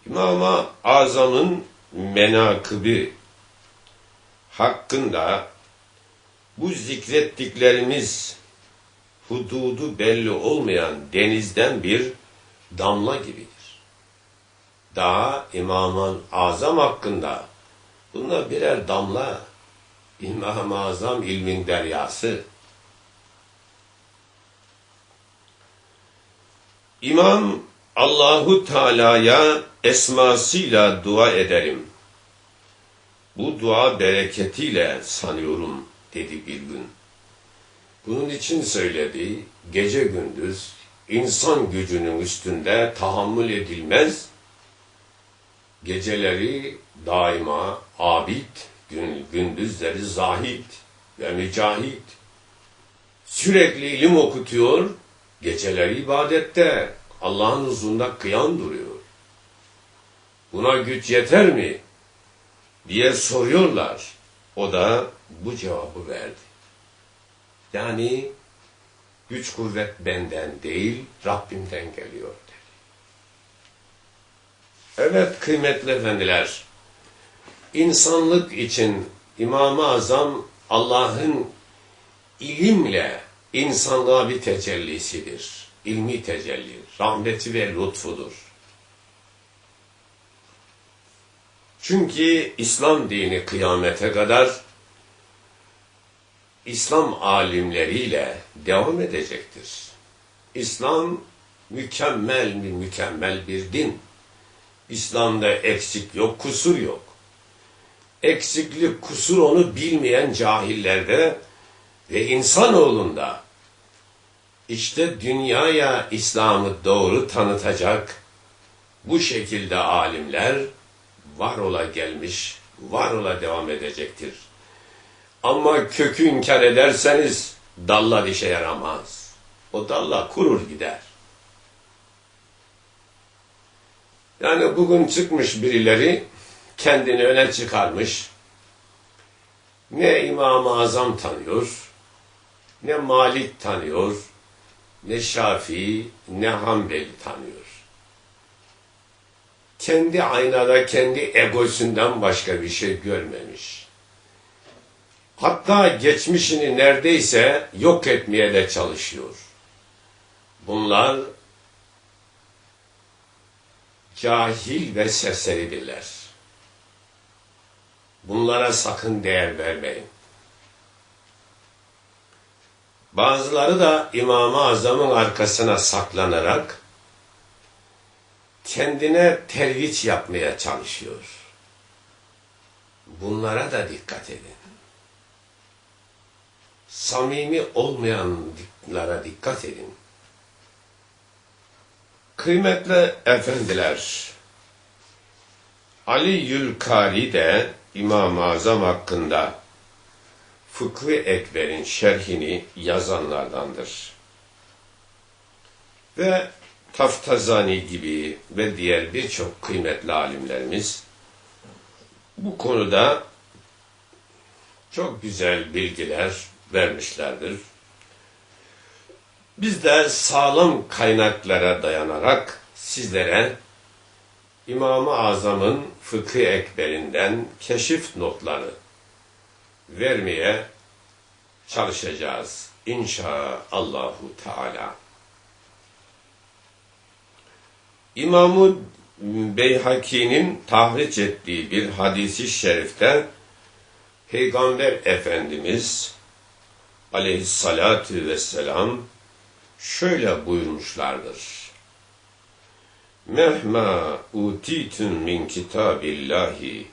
[SPEAKER 1] İmam-ı Azam'ın menakıbı hakkında bu zikrettiklerimiz hududu belli olmayan denizden bir damla gibidir. Daha İmam-ı Azam hakkında bunlar birer damla. İmam-ı Azam ilmin deryası. İmam Allahu Teala'ya esmasıyla dua ederim. Bu dua bereketiyle sanıyorum dedi bir gün. Bunun için söyledi, gece gündüz insan gücünün üstünde tahammül edilmez, geceleri daima abid, gündüzleri zahid ve mücahid. Sürekli ilim okutuyor, geceleri ibadette, Allah'ın huzurunda kıyam duruyor. Buna güç yeter mi diye soruyorlar. O da bu cevabı verdi. Yani güç kuvvet benden değil, Rabbimden geliyor dedi. Evet kıymetli efendiler, insanlık için İmam-ı Azam Allah'ın ilimle insanlığa bir tecellisidir. İlmi tecelli, rahmeti ve lütfudur. Çünkü İslam dini kıyamete kadar İslam alimleriyle devam edecektir. İslam mükemmel bir din. İslam'da eksik yok, kusur yok. Eksiklik, kusur onu bilmeyen cahillerde ve insanoğlunda işte dünyaya İslam'ı doğru tanıtacak bu şekilde alimler var ola gelmiş, var ola devam edecektir. Ama kökü inkar ederseniz dallar işe yaramaz. O dallar kurur gider. Yani bugün çıkmış birileri kendini öne çıkarmış. Ne İmam-ı Azam tanıyor, ne Malik tanıyor, ne Şafii, ne Hanbeli tanıyor. Kendi aynada kendi egosundan başka bir şey görmemiş. Hatta geçmişini neredeyse yok etmeye de çalışıyor. Bunlar cahil ve serseridirler. Bunlara sakın değer vermeyin. Bazıları da İmam-ı Azam'ın arkasına saklanarak kendine terviç yapmaya çalışıyor. Bunlara da dikkat edin. Samimi olmayanlara dikkat edin. Kıymetli efendiler, Ali Yülkari de İmam-ı Azam hakkında Fıkh-ı Ekber'in şerhini yazanlardandır. Ve Taftazani gibi ve diğer birçok kıymetli alimlerimiz bu konuda çok güzel bilgiler vermişlerdir. Biz de sağlam kaynaklara dayanarak sizlere İmam-ı Azam'ın Fıkh-ı Ekber'inden keşif notları vermeye çalışacağız İnşaallahu Teala. İmam-ı Beyhaki'nin tahriç ettiği bir hadisi şerifte Peygamber Efendimiz aleyhissalatu vesselam şöyle buyurmuşlardır. Mehma utitun min kitabillahi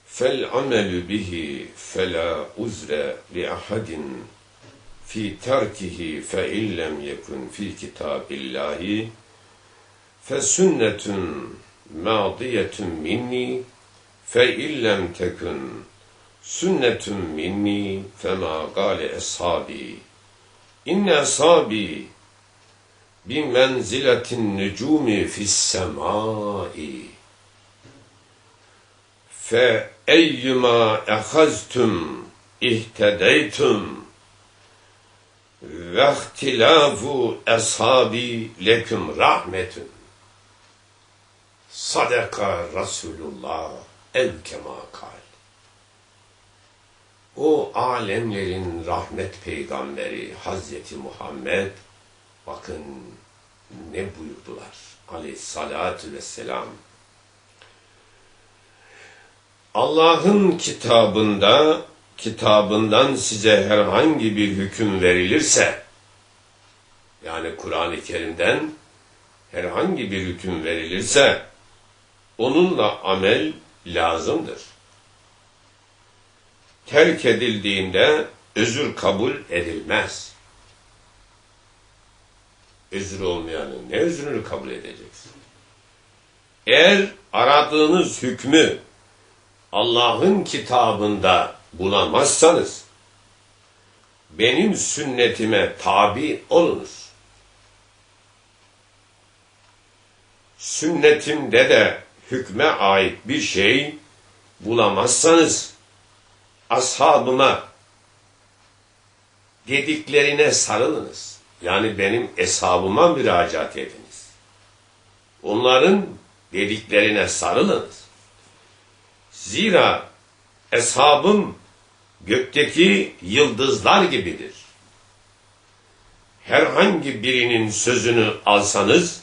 [SPEAKER 1] fel amelu bihi fela uzre li ahadin fi terkihi fe illem yekun fi kitabillahi fe sünnetun madiyetun minni fe illem tekun sünnetun minni fema gale ashabi inne ashabi bi menziletin nücumi fis semai fe eyyuma ehaztum ihtedeytum ve ihtilafu ashabi leküm rahmetun. Sadaka Resulullah ev kema kal. O alemlerin rahmet peygamberi Hazreti Muhammed bakın ne buyurdular aleyhissalatu vesselam. Allah'ın kitabından size herhangi bir hüküm verilirse, yani Kur'an-ı Kerim'den herhangi bir hüküm verilirse, onunla amel lazımdır. Terk edildiğinde özür kabul edilmez. Özür olmayanın ne özrünü kabul edeceksin? Eğer aradığınız hükmü Allah'ın kitabında bulamazsanız, benim sünnetime tabi olunuz. Sünnetimde de hükme ait bir şey bulamazsanız, ashabıma dediklerine sarılınız. Yani benim eshabıma müracaat ediniz. Onların dediklerine sarılınız. Zira eshabım gökteki yıldızlar gibidir. Herhangi birinin sözünü alsanız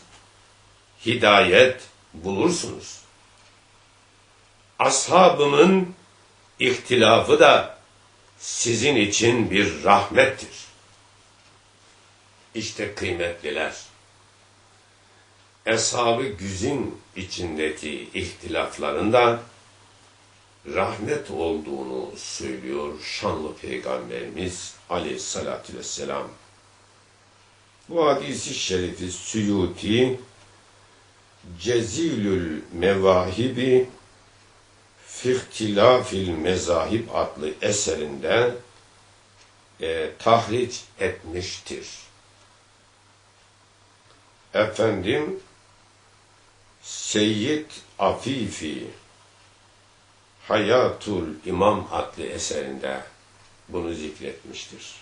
[SPEAKER 1] hidayet bulursunuz. Ashabımın ihtilafı da sizin için bir rahmettir. İşte kıymetliler, Eshab-ı Güz'ün içindeki ihtilaflarında rahmet olduğunu söylüyor şanlı Peygamberimiz aleyhissalatü vesselam. Bu hadisi şerifi Suyuti Cezilül Mevahibi Fihtilafil Mezahib adlı eserinde tahriç etmiştir. Efendim Seyyid Afifi Hayatul İmam adlı eserinde bunu zikretmiştir.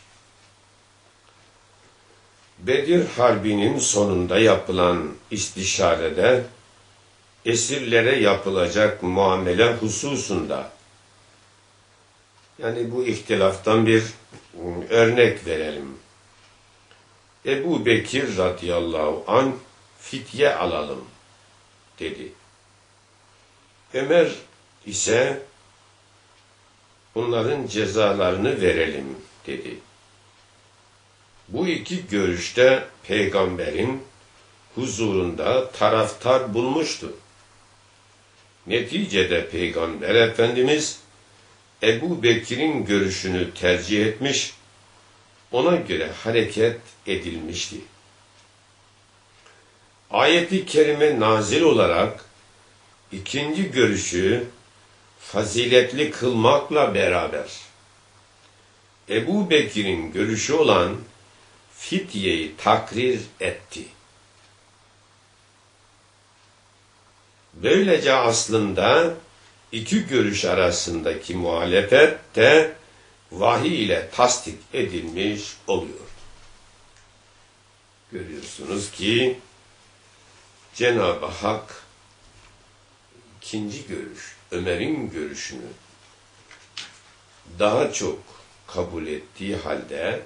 [SPEAKER 1] Bedir Harbi'nin sonunda yapılan istişarede esirlere yapılacak muamele hususunda Yani bu ihtilaftan bir örnek verelim. Ebu Bekir radıyallahu anh fidye alalım dedi. Ömer ise bunların cezalarını verelim dedi. Bu iki görüşte peygamberin huzurunda taraftar bulmuştu. Neticede Peygamber Efendimiz Ebu Bekir'in görüşünü tercih etmiş, ona göre hareket edilmişti. Ayet-i kerime nazil olarak ikinci görüşü faziletli kılmakla beraber Ebu Bekir'in görüşü olan fidyeyi takrir etti. Böylece aslında iki görüş arasındaki muhalefet de vahiy ile tasdik edilmiş oluyor. Görüyorsunuz ki Cenab-ı Hak ikinci görüş, Ömer'in görüşünü daha çok kabul ettiği halde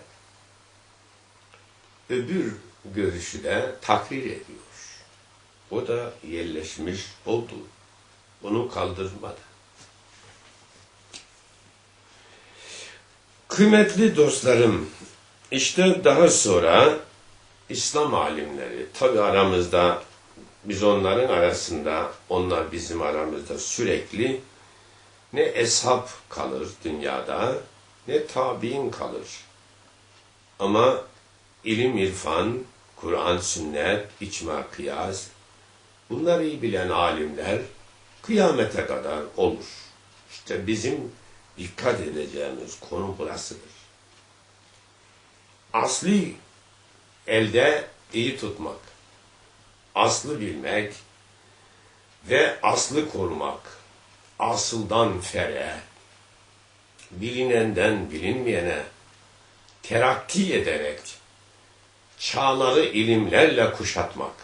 [SPEAKER 1] öbür görüşü de takrir ediyor. O da yerleşmiş oldu. Onu kaldırmadı. Kıymetli dostlarım, işte daha sonra İslam alimleri, tabi aramızda, biz onların arasında, onlar bizim aramızda sürekli ne eshab kalır dünyada, ne tabi'in kalır. Ama ilim, irfan, Kur'an, sünnet, icma, kıyas, bunları iyi bilen alimler kıyamete kadar olur. İşte bizim dikkat edeceğimiz konu burasıdır. Aslı elde iyi tutmak, aslı bilmek ve aslı korumak, asıldan fere, bilinenden bilinmeyene terakki ederek çağları ilimlerle kuşatmak,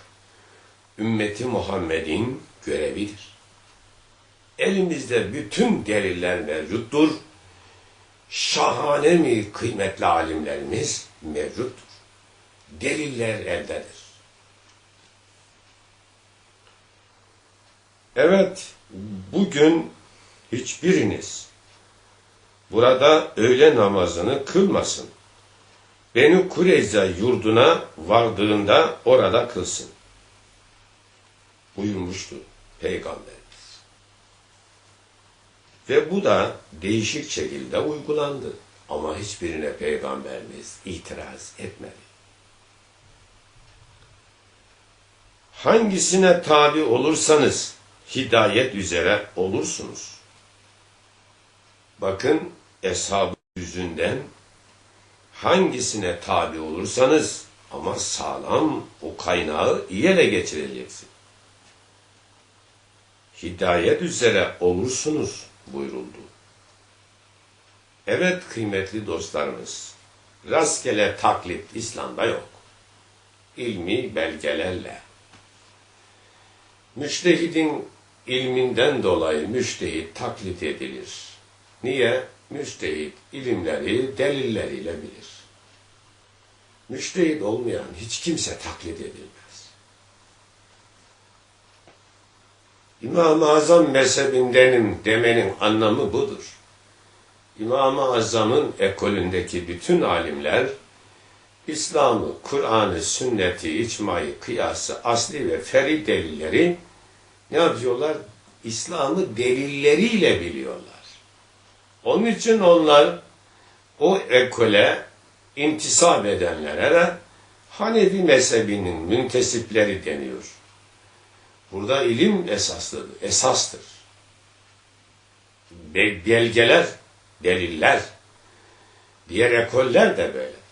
[SPEAKER 1] ümmeti Muhammed'in görevidir. Elimizde bütün deliller mevcuttur. Şahane mi kıymetli alimlerimiz mevcuttur. Deliller eldedir. Evet, bugün hiçbiriniz burada öğle namazını kılmasın. Beni Kureyze yurduna vardığında orada kılsın buyurmuştu Peygamberimiz. Ve bu da değişik şekilde uygulandı. Ama hiçbirine Peygamberimiz itiraz etmedi. Hangisine tabi olursanız hidayet üzere olursunuz. Bakın eshab-ı yüzünden hangisine tabi olursanız ama sağlam o kaynağı iyi ele geçireceksin. Hidayet üzere olursunuz buyuruldu. Evet kıymetli dostlarımız, rastgele taklit İslam'da yok. İlmi belgelerle. Müştehidin ilminden dolayı müştehid taklit edilir. Niye? Müştehid ilimleri delilleriyle bilir. Müştehid olmayan hiç kimse taklit edilmez. İmam-ı Azam mezhebindenim demenin anlamı budur. İmam-ı Azam'ın ekolündeki bütün alimler İslam'ı, Kur'an'ı, sünneti, icmayı, kıyası, asli ve feri delilleri ne yapıyorlar? İslam'ı delilleriyle biliyorlar. Onun için onlar o ekole intisap edenlere de Hanefi mezhebinin müntesipleri deniyor. Burada ilim esastır. Belgeler, deliller, diğer ekoller de böyle.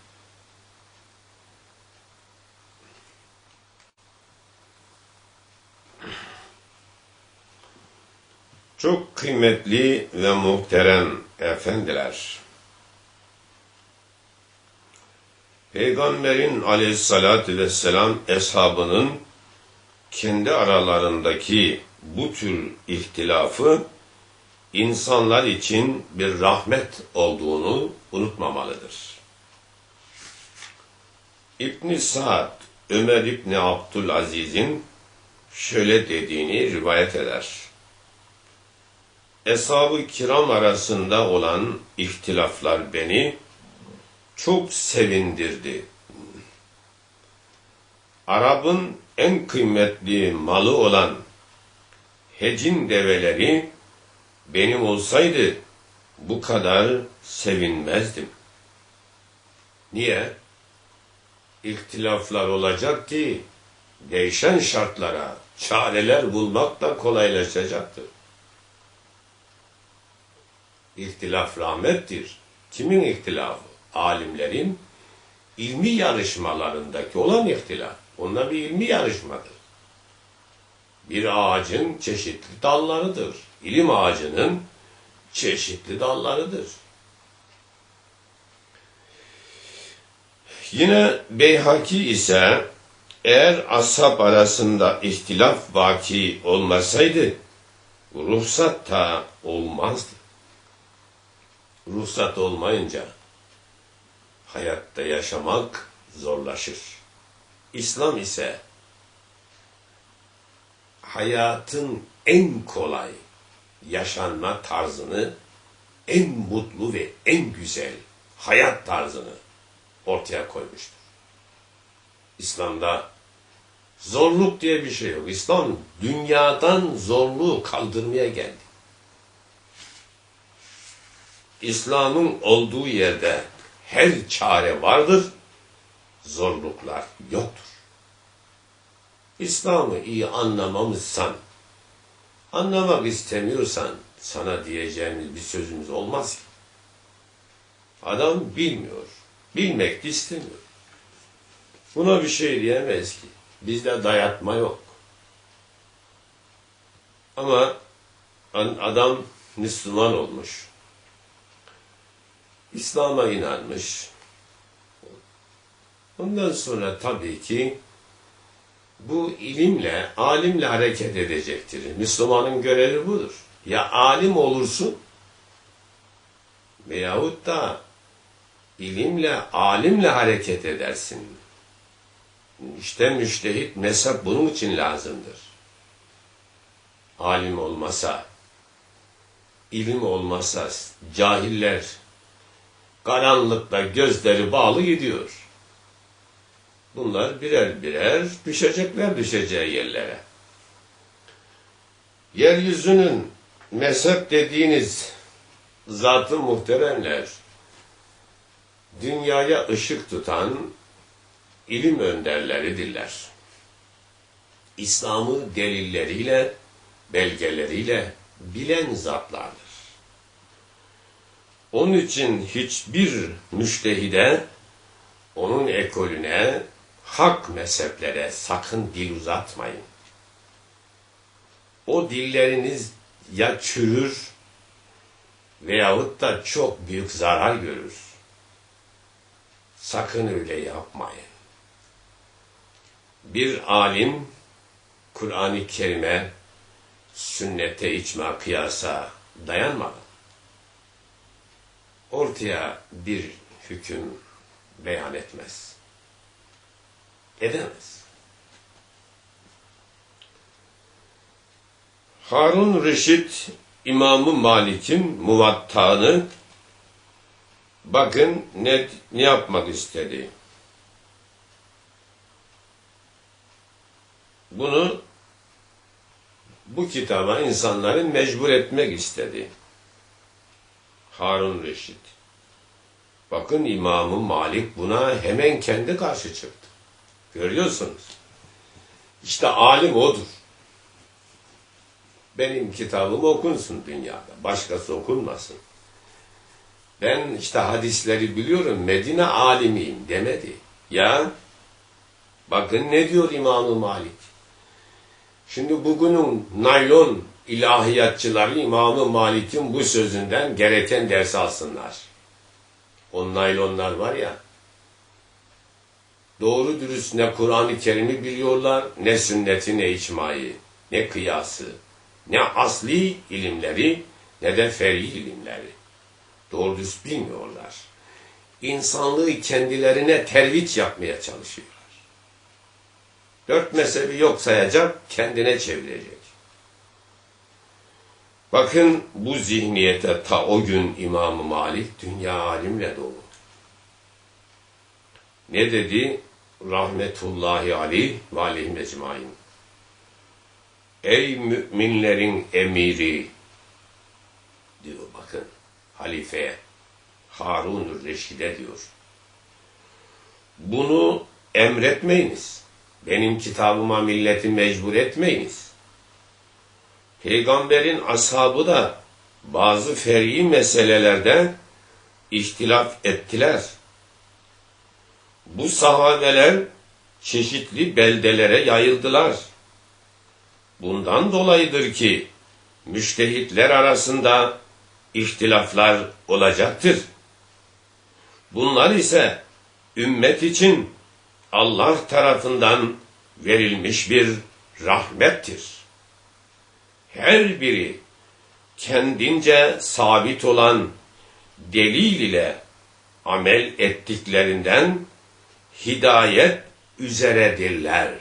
[SPEAKER 1] Çok kıymetli ve muhterem efendiler, Peygamberin aleyhissalatü vesselam eshabının kendi aralarındaki bu tür ihtilafı insanlar için bir rahmet olduğunu unutmamalıdır. İbn Sa'd, Ömer İbni Abdülaziz'in şöyle dediğini rivayet eder. Eshab-ı kiram arasında olan ihtilaflar beni çok sevindirdi. Arap'ın en kıymetli malı olan hecin develeri benim olsaydı bu kadar sevinmezdim. Niye? İhtilaflar olacak ki değişen şartlara çareler bulmak da kolaylaşacaktır. İhtilaf rahmettir. Kimin ihtilafı? Alimlerin ilmi yarışmalarındaki olan ihtilaf. Onlar bir ilmi yarışmadır. Bir ağacın çeşitli dallarıdır. İlim ağacının çeşitli dallarıdır. Yine Beyhaki ise eğer ashab arasında ihtilaf vaki olmasaydı ruhsat da olmazdı. Ruhsat olmayınca hayatta yaşamak zorlaşır. İslam ise hayatın en kolay yaşanma tarzını, en mutlu ve en güzel hayat tarzını ortaya koymuştur. İslam'da zorluk diye bir şey yok. İslam dünyadan zorluğu kaldırmaya geldi. İslam'ın olduğu yerde her çare vardır, zorluklar yoktur. İslam'ı iyi anlamamızsan, anlamak istemiyorsan sana diyeceğimiz bir sözümüz olmaz ki. Adam bilmiyor, bilmek de istemiyor. Buna bir şey diyemeyiz ki. Bizde dayatma yok. Ama adam Müslüman olmuş. İslam'a inanmış. Ondan sonra tabii ki bu ilimle, alimle hareket edecektir. Müslümanın görevi budur. Ya alim olursun veyahut da ilimle, alimle hareket edersin. İşte müştehit mezhep bunun için lazımdır. Alim olmasa, ilim olmasa cahiller karanlıkta gözleri bağlı gidiyor. Bunlar birer birer düşecekler düşeceği yerlere. Yeryüzünün mezhep dediğiniz zat-ı muhteremler, dünyaya ışık tutan ilim önderleridirler. İslam'ı delilleriyle, belgeleriyle bilen zatlardır. Onun için hiçbir müştehide, onun ekolüne, hak mezheplere sakın dil uzatmayın. O dilleriniz ya çürür veyahut da çok büyük zarar görür. Sakın öyle yapmayın. Bir alim, Kur'an-ı Kerim'e, sünnete, icma, kıyasa dayanmadan ortaya bir hüküm beyan etmez. Edemez. Harun Reşit, İmam-ı Malik'in Muvatta'nı bakın ne yapmak istedi. Bu kitaba insanları mecbur etmek istedi. Harun Reşit. Bakın İmam-ı Malik buna hemen kendi karşı çıktı. Görüyorsunuz. İşte alim odur. Benim kitabım okunsun dünyada. Başkası okunmasın. Ben işte hadisleri biliyorum. Medine alimiyim demedi. Ya bakın ne diyor İmam-ı Malik. Şimdi bugünün naylon ilahiyatçıları İmam-ı Malik'in bu sözünden gereken ders alsınlar. O naylonlar var ya, doğru dürüst ne Kur'an-ı Kerim'i biliyorlar, ne sünneti, ne icmayı, ne kıyası, ne asli ilimleri, ne de fer'i ilimleri. Doğru düz bilmiyorlar. İnsanlığı kendilerine terviç yapmaya çalışıyorlar. 4 mezhebi yok sayacak, kendine çevirecek. Bakın bu zihniyete ta o gün İmam-ı Malik dünya alimle dolu. Ne dedi? Rahmetullahi aleyh ve aleyhim ecmaîn. Ey müminlerin emiri diyor, bakın halifeye, Harun-ur Reşid'e diyor. Bunu emretmeyiniz. Benim kitabıma milleti mecbur etmeyiniz. Peygamberin ashabı da bazı fer'i meselelerde ihtilaf ettiler. Bu sahabeler çeşitli beldelere yayıldılar. Bundan dolayıdır ki müştehitler arasında ihtilaflar olacaktır. Bunlar ise ümmet için Allah tarafından verilmiş bir rahmettir. Her biri kendince sabit olan delil ile amel ettiklerinden hidayet üzeredirler.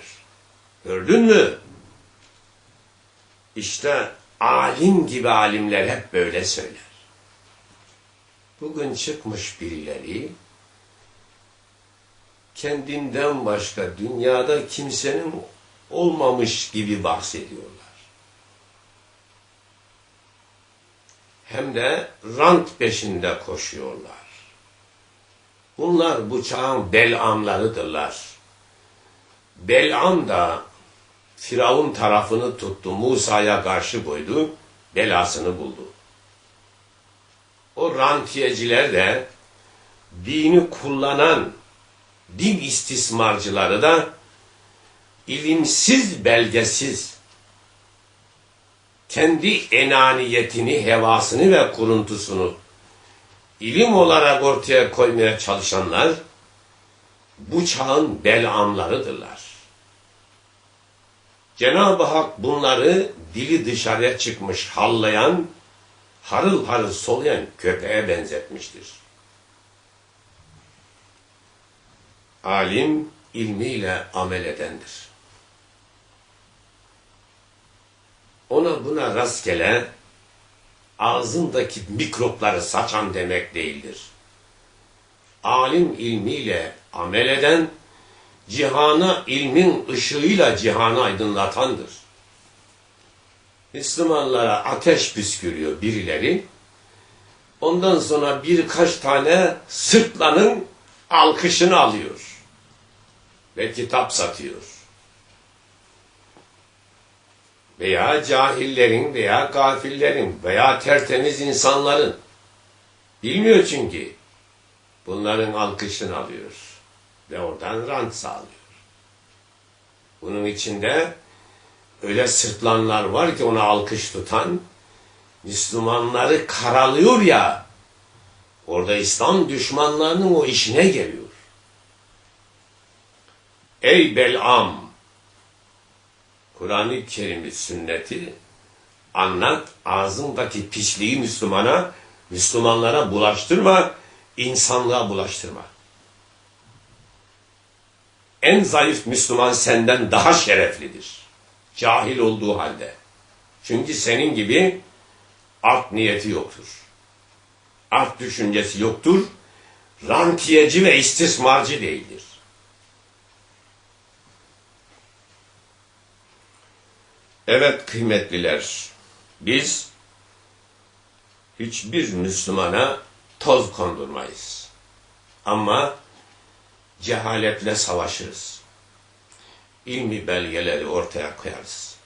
[SPEAKER 1] Gördün mü? İşte alim gibi alimler hep böyle söyler. Bugün çıkmış birileri kendinden başka dünyada kimsenin olmamış gibi bahsediyorlar. Hem de rant peşinde koşuyorlar. Bunlar bu çağın Belamlarıdırlar. Belam da Firavun tarafını tuttu, Musa'ya karşı koydu, belasını buldu. O rantiyeciler de dini kullanan din istismarcıları da ilimsiz, belgesiz, kendi enaniyetini, hevasını ve kuruntusunu ilim olarak ortaya koymaya çalışanlar bu çağın Belamlarıdırlar. Cenab-ı Hak bunları dili dışarıya çıkmış hallayan, harıl harıl soluyan köpeğe benzetmiştir. Alim ilmiyle amel edendir. Ona buna rastgele ağzındaki mikropları saçan demek değildir. Alim ilmiyle amel eden, cihana ilmin ışığıyla cihanı aydınlatandır. Müslümanlara ateş püskürüyor birileri, ondan sonra birkaç tane sırtlanın alkışını alıyor ve kitap satıyor. Veya cahillerin veya gafillerin veya tertemiz insanların, bilmiyor çünkü, bunların alkışını alıyor ve oradan rant sağlıyor. Bunun içinde öyle sırtlanlar var ki ona alkış tutan, Müslümanları karalıyor ya, orada İslam düşmanlarının o işine geliyor. Ey Belam! Kur'an-ı Kerim'i, sünneti anlat, ağzındaki pisliği Müslümanlara bulaştırma, insanlığa bulaştırma. En zayıf Müslüman senden daha şereflidir. Cahil olduğu halde. Çünkü senin gibi art niyeti yoktur. Art düşüncesi yoktur. Rantiyeci ve istismarcı değildir. Evet kıymetliler, biz hiçbir Müslümana toz kondurmayız. Ama cehaletle savaşırız. İlmi belgeleri ortaya koyarız.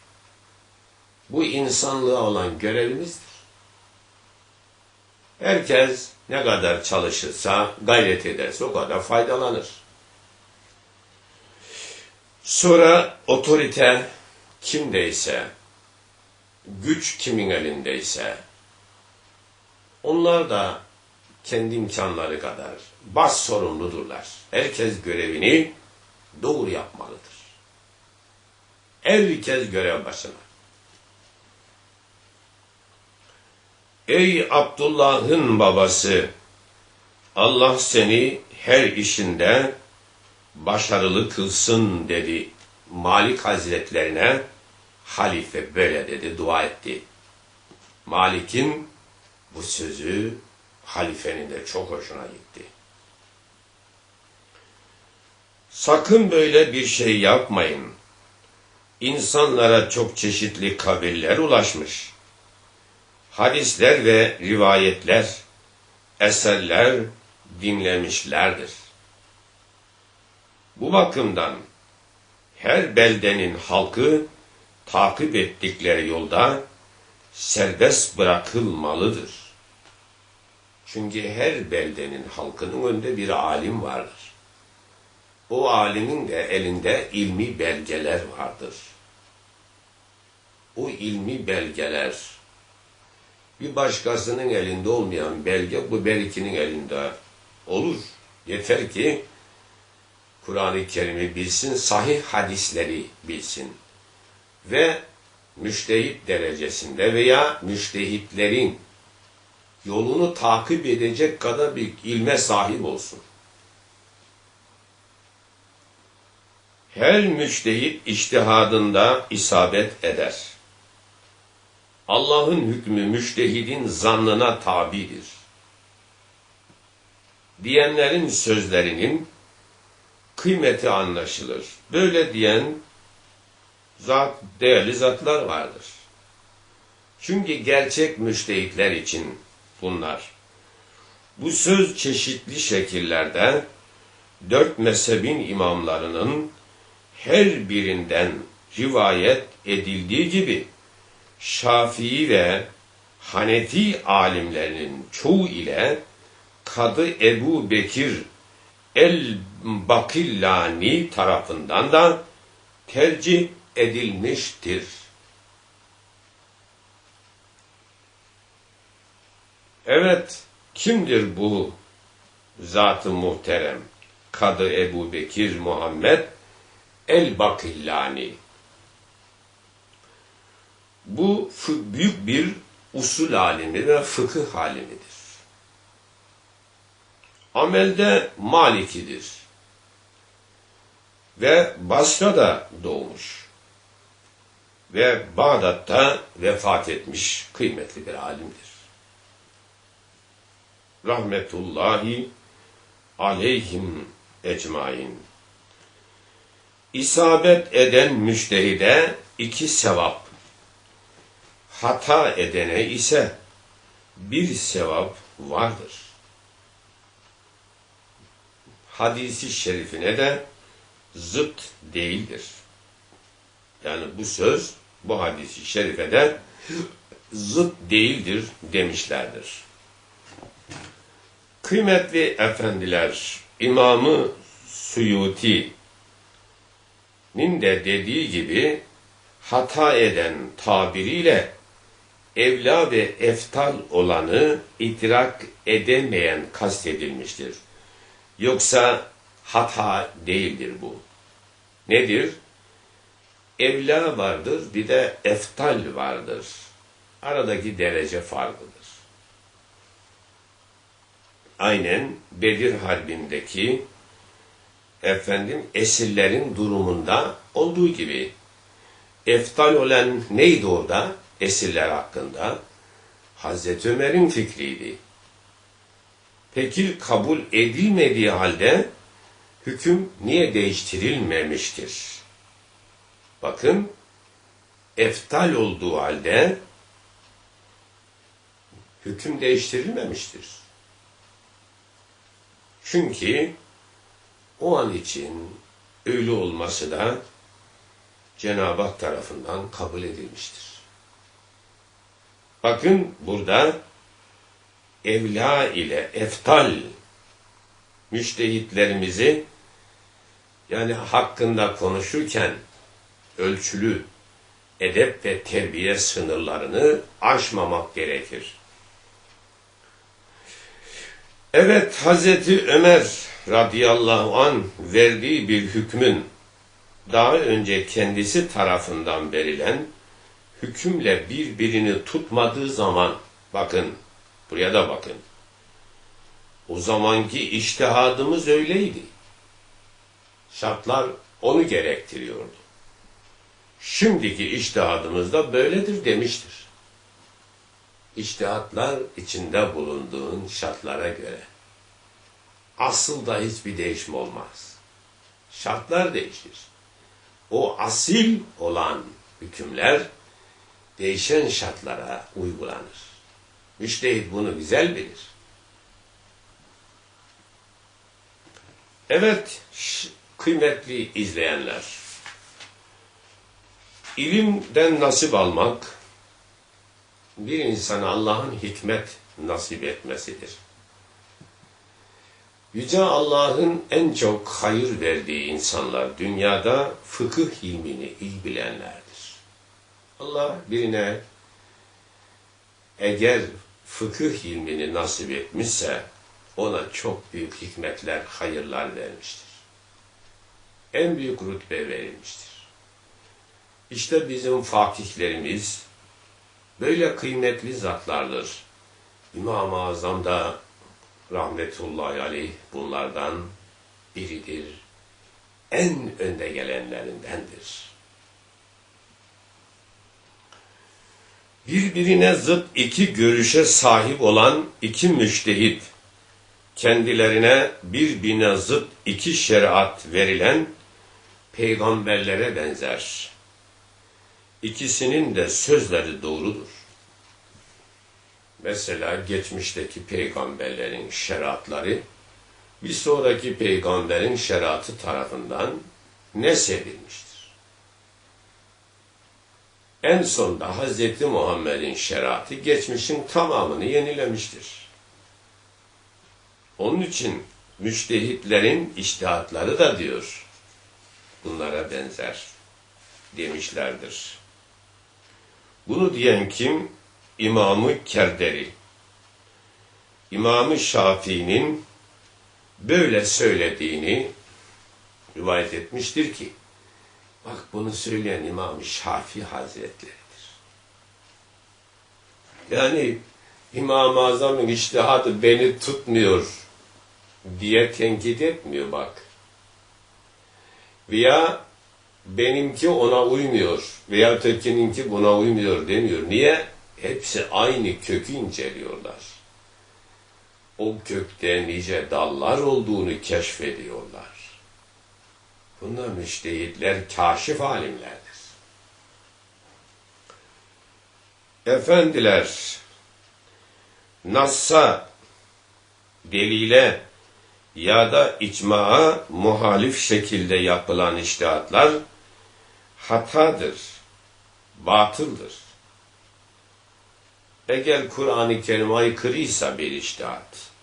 [SPEAKER 1] Bu insanlığa olan görevimizdir. Herkes ne kadar çalışırsa, gayret ederse o kadar faydalanır. Sonra otorite kimdeyse, güç kimin elindeyse, onlar da kendi imkanları kadar baş sorumludurlar. Herkes görevini doğru yapmalıdır. Herkes görev başına. Ey Abdullah'ın babası, Allah seni her işinde başarılı kılsın dedi. Malik Hazretlerine halife böyle dedi, dua etti. Malik'in bu sözü halifenin de çok hoşuna gitti. Sakın böyle bir şey yapmayın. İnsanlara çok çeşitli kabirler ulaşmış. Hadisler ve rivayetler, eserler dinlemişlerdir. Bu bakımdan her beldenin halkı takip ettikleri yolda serbest bırakılmalıdır. Çünkü her beldenin halkının önünde bir alim vardır. O alimin de elinde ilmi belgeler vardır. O ilmi belgeler, bir başkasının elinde olmayan belge bu berikinin elinde olur. Yeter ki Kur'an-ı Kerim'i bilsin, sahih hadisleri bilsin. Ve müştehit derecesinde veya müştehitlerin yolunu takip edecek kadar bir ilme sahip olsun. Her müştehit içtihadında isabet eder. Allah'ın hükmü müştehidin zannına tabidir. Diyenlerin sözlerinin kıymeti anlaşılır. Böyle diyen değerli zatlar vardır. Çünkü gerçek müştehitler için bunlar. Bu söz çeşitli şekillerde 4 mezhebin imamlarının her birinden rivayet edildiği gibi Şafii ve Hanefi alimlerinin çoğu ile Kadı Ebu Bekir el-Bakillani tarafından da tercih edilmiştir. Evet, kimdir bu zat-ı muhterem? Kadı Ebu Bekir Muhammed el-Bakillani. Bu büyük bir usul alimi ve fıkıh alimidir. Amelde Malikidir. Ve Basra'da doğmuş. Ve Bağdat'ta vefat etmiş kıymetli bir alimdir. Rahmetullahi aleyhim ecmain. İsabet eden müştehide 2 sevap, hata edene ise 1 sevap vardır. Hadisi şerifine de zıt değildir. Yani bu söz, bu hadisi şerife de zıt değildir demişlerdir. Kıymetli efendiler, İmam-ı Suyuti'nin de dediği gibi hata eden tabiriyle evla ve eftal olanı idrak edemeyen kastedilmiştir. Yoksa hata değildir bu. Nedir? Evla vardır, bir de eftal vardır. Aradaki derece farklıdır. Aynen Bedir Harbi'ndeki esirlerin durumunda olduğu gibi eftal olan neydi orada? Esirler hakkında Hazreti Ömer'in fikriydi. Peki kabul edilmediği halde hüküm niye değiştirilmemiştir? Bakın, eftal olduğu halde hüküm değiştirilmemiştir. Çünkü o an için öyle olması da Cenab-ı Hak tarafından kabul edilmiştir. Bakın burada evla ile eftal müştehitlerimizi yani hakkında konuşurken ölçülü edep ve terbiye sınırlarını aşmamak gerekir. Evet, Hazreti Ömer radıyallahu anh verdiği bir hükmün daha önce kendisi tarafından verilen hükümle birbirini tutmadığı zaman Bakın, buraya da bakın. O zamanki içtihadımız öyleydi. Şartlar onu gerektiriyordu. Şimdiki içtihadımız da böyledir demiştir. İçtihatlar içinde bulunduğun şartlara göre. Aslında hiçbir değişim olmaz. Şartlar değişir. O asil olan hükümler değişen şartlara uygulanır. Müştehit bunu güzel bilir. Evet, kıymetli izleyenler, ilimden nasip almak, bir insana Allah'ın hikmet nasip etmesidir. Yüce Allah'ın en çok hayır verdiği insanlar dünyada fıkıh ilmini iyi bilenlerdir. Allah birine eğer fıkıh ilmini nasip etmişse ona çok büyük hikmetler, hayırlar vermiştir. En büyük rütbe verilmiştir. İşte bizim fakihlerimiz böyle kıymetli zatlardır. İmam-ı Azam da rahmetullahi aleyh bunlardan biridir. En önde gelenlerindendir. Birbirine zıt iki görüşe sahip olan iki müştehit, kendilerine birbirine zıt iki şeriat verilen peygamberlere benzer. İkisinin de sözleri doğrudur. Mesela geçmişteki peygamberlerin şeriatları bir sonraki peygamberin şeriatı tarafından nesedilmiştir. En sonunda Hz. Muhammed'in şeriatı geçmişin tamamını yenilemiştir. Onun için müştehitlerin içtihatları da diyor, bunlara benzer demişlerdir. Bunu diyen kim? İmam-ı Kerderi. İmam-ı Şafii'nin böyle söylediğini rivayet etmiştir ki, bak bunu söyleyen İmam-ı Şafii Hazretleri'dir. Yani İmam-ı Azam'ın içtihadı beni tutmuyor diye tenkit etmiyor bak. Veya benimki ona uymuyor veya ötekininki buna uymuyor demiyor. Niye? Hepsi aynı kökü inceliyorlar. O kökte nice dallar olduğunu keşfediyorlar. Bunlar müştehitler, kâşif alimlerdir. Efendiler, Nas'a, delile ya da icmaa muhalif şekilde yapılan içtihatlar hatadır, batıldır. Eğer Kur'an-ı Kerim'e aykırıysa bir içtihat,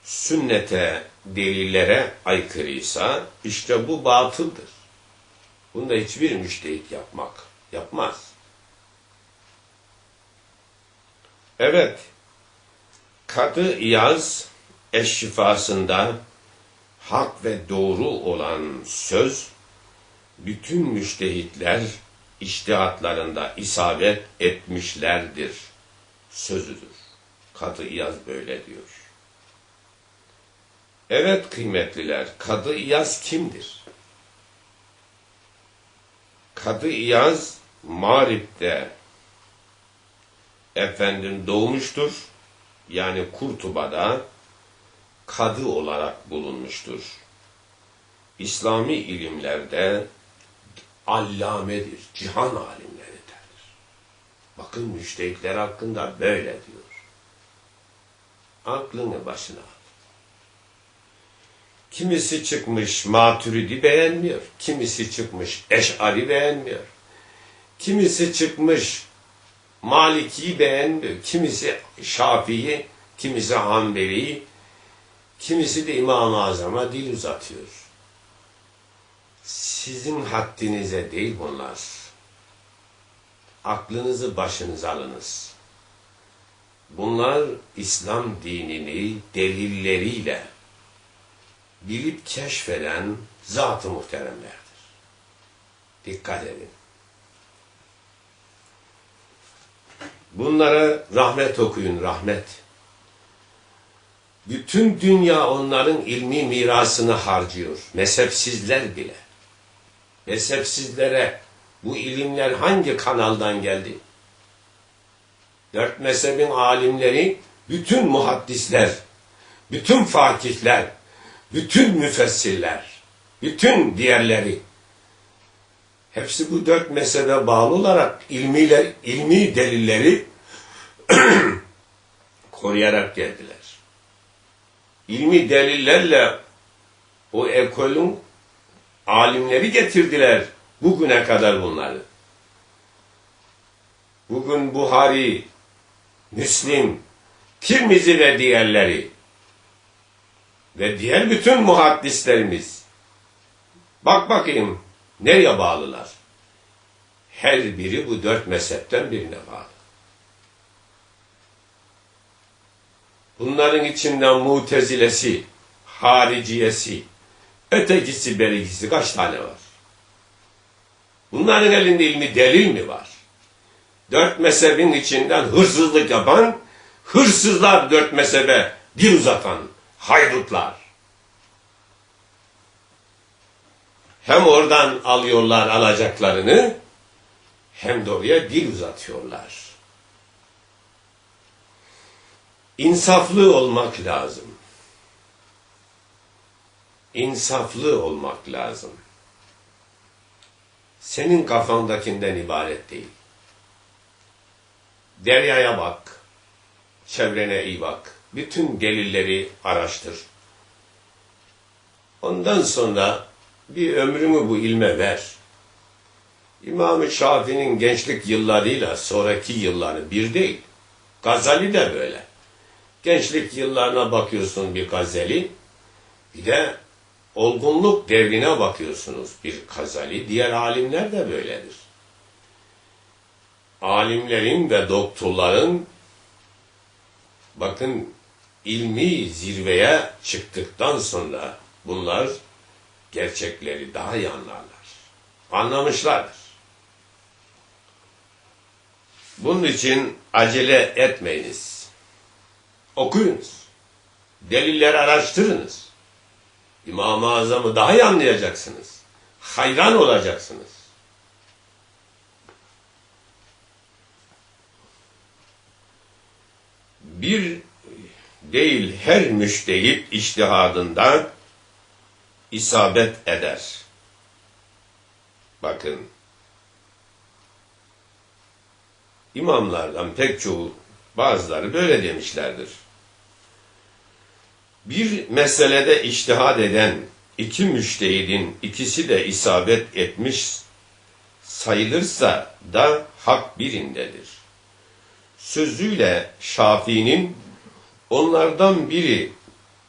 [SPEAKER 1] sünnete, delillere aykırıysa işte bu batıldır. Bunda hiçbir müştehit yapmaz. Evet, Kadı İyaz Eşşifasında hak ve doğru olan söz, bütün müştehitler içtihatlarında isabet etmişlerdir sözüdür. Kadı İyaz böyle diyor. Evet kıymetliler, Kadı İyaz kimdir? Kadı İyaz Mağrib'de doğmuştur. Yani Kurtuba'da kadı olarak bulunmuştur. İslami ilimlerde allamedir, cihan alimlerindendir. Bakın müştehitler hakkında böyle diyor. Aklını başına al. Kimisi çıkmış Maturidi beğenmiyor, kimisi çıkmış Eş'ari beğenmiyor, kimisi çıkmış Maliki'yi beğenmiyor, kimisi Şafii'yi, kimisi Hanbeli'yi, kimisi de İmam-ı Azam'a dil uzatıyor. Sizin haddinize değil bunlar. Aklınızı başınıza alınız. Bunlar İslam dinini delilleriyle bilip keşfeden zat-ı muhteremlerdir. Dikkat edin. Bunlara rahmet okuyun, rahmet. Bütün dünya onların ilmi mirasını harcıyor. Mezhepsizler bile. Mezhepsizlere bu ilimler hangi kanaldan geldi? 4 mezhebin alimleri, bütün muhaddisler, bütün fakihler, bütün müfessirler, bütün diğerleri, hepsi bu 4 mezhebe bağlı olarak ilmi delilleri koruyarak geldiler. İlmi delillerle o ekolün alimleri getirdiler bugüne kadar bunları. Bugün Buhari, Müslim, Tirmizi ve diğerleri ve diğer bütün muhaddislerimiz, bak bakayım nereye bağlılar? Her biri bu 4 mezhepten birine bağlı. Bunların içinden Mutezilesi, Hariciyesi, ötekisi berikisi kaç tane var? Bunların elinde ilmi delil mi var? 4 mezhebin içinden hırsızlık yapan, hırsızlar 4 mezhebe dil uzatan haydutlar. Hem oradan alıyorlar alacaklarını, hem de oraya dil uzatıyorlar. İnsaflı olmak lazım. İnsaflı olmak lazım. Senin kafandakinden ibaret değil. Deryaya bak, çevrene iyi bak, bütün delilleri araştır. Ondan sonra bir ömrümü bu ilme ver. İmam-ı Şafii'nin gençlik yıllarıyla sonraki yılları bir değil. Gazali de böyle. Gençlik yıllarına bakıyorsun bir Gazali, bir de olgunluk devrine bakıyorsunuz bir Gazali. Diğer alimler de böyledir. Alimlerin ve doktorların, bakın, ilmi zirveye çıktıktan sonra bunlar gerçekleri daha iyi anlarlar. Anlamışlardır. Bunun için acele etmeyiniz. Okuyunuz. Delilleri araştırınız. İmam-ı Azam'ı daha iyi anlayacaksınız. Hayran olacaksınız. Bir değil her müştehit içtihadında isabet eder. Bakın, imamlardan pek çoğu, bazıları böyle demişlerdir. Bir meselede içtihad eden 2 müştehidin ikisi de isabet etmiş sayılırsa da hak birindedir. Sözüyle Şafii'nin onlardan biri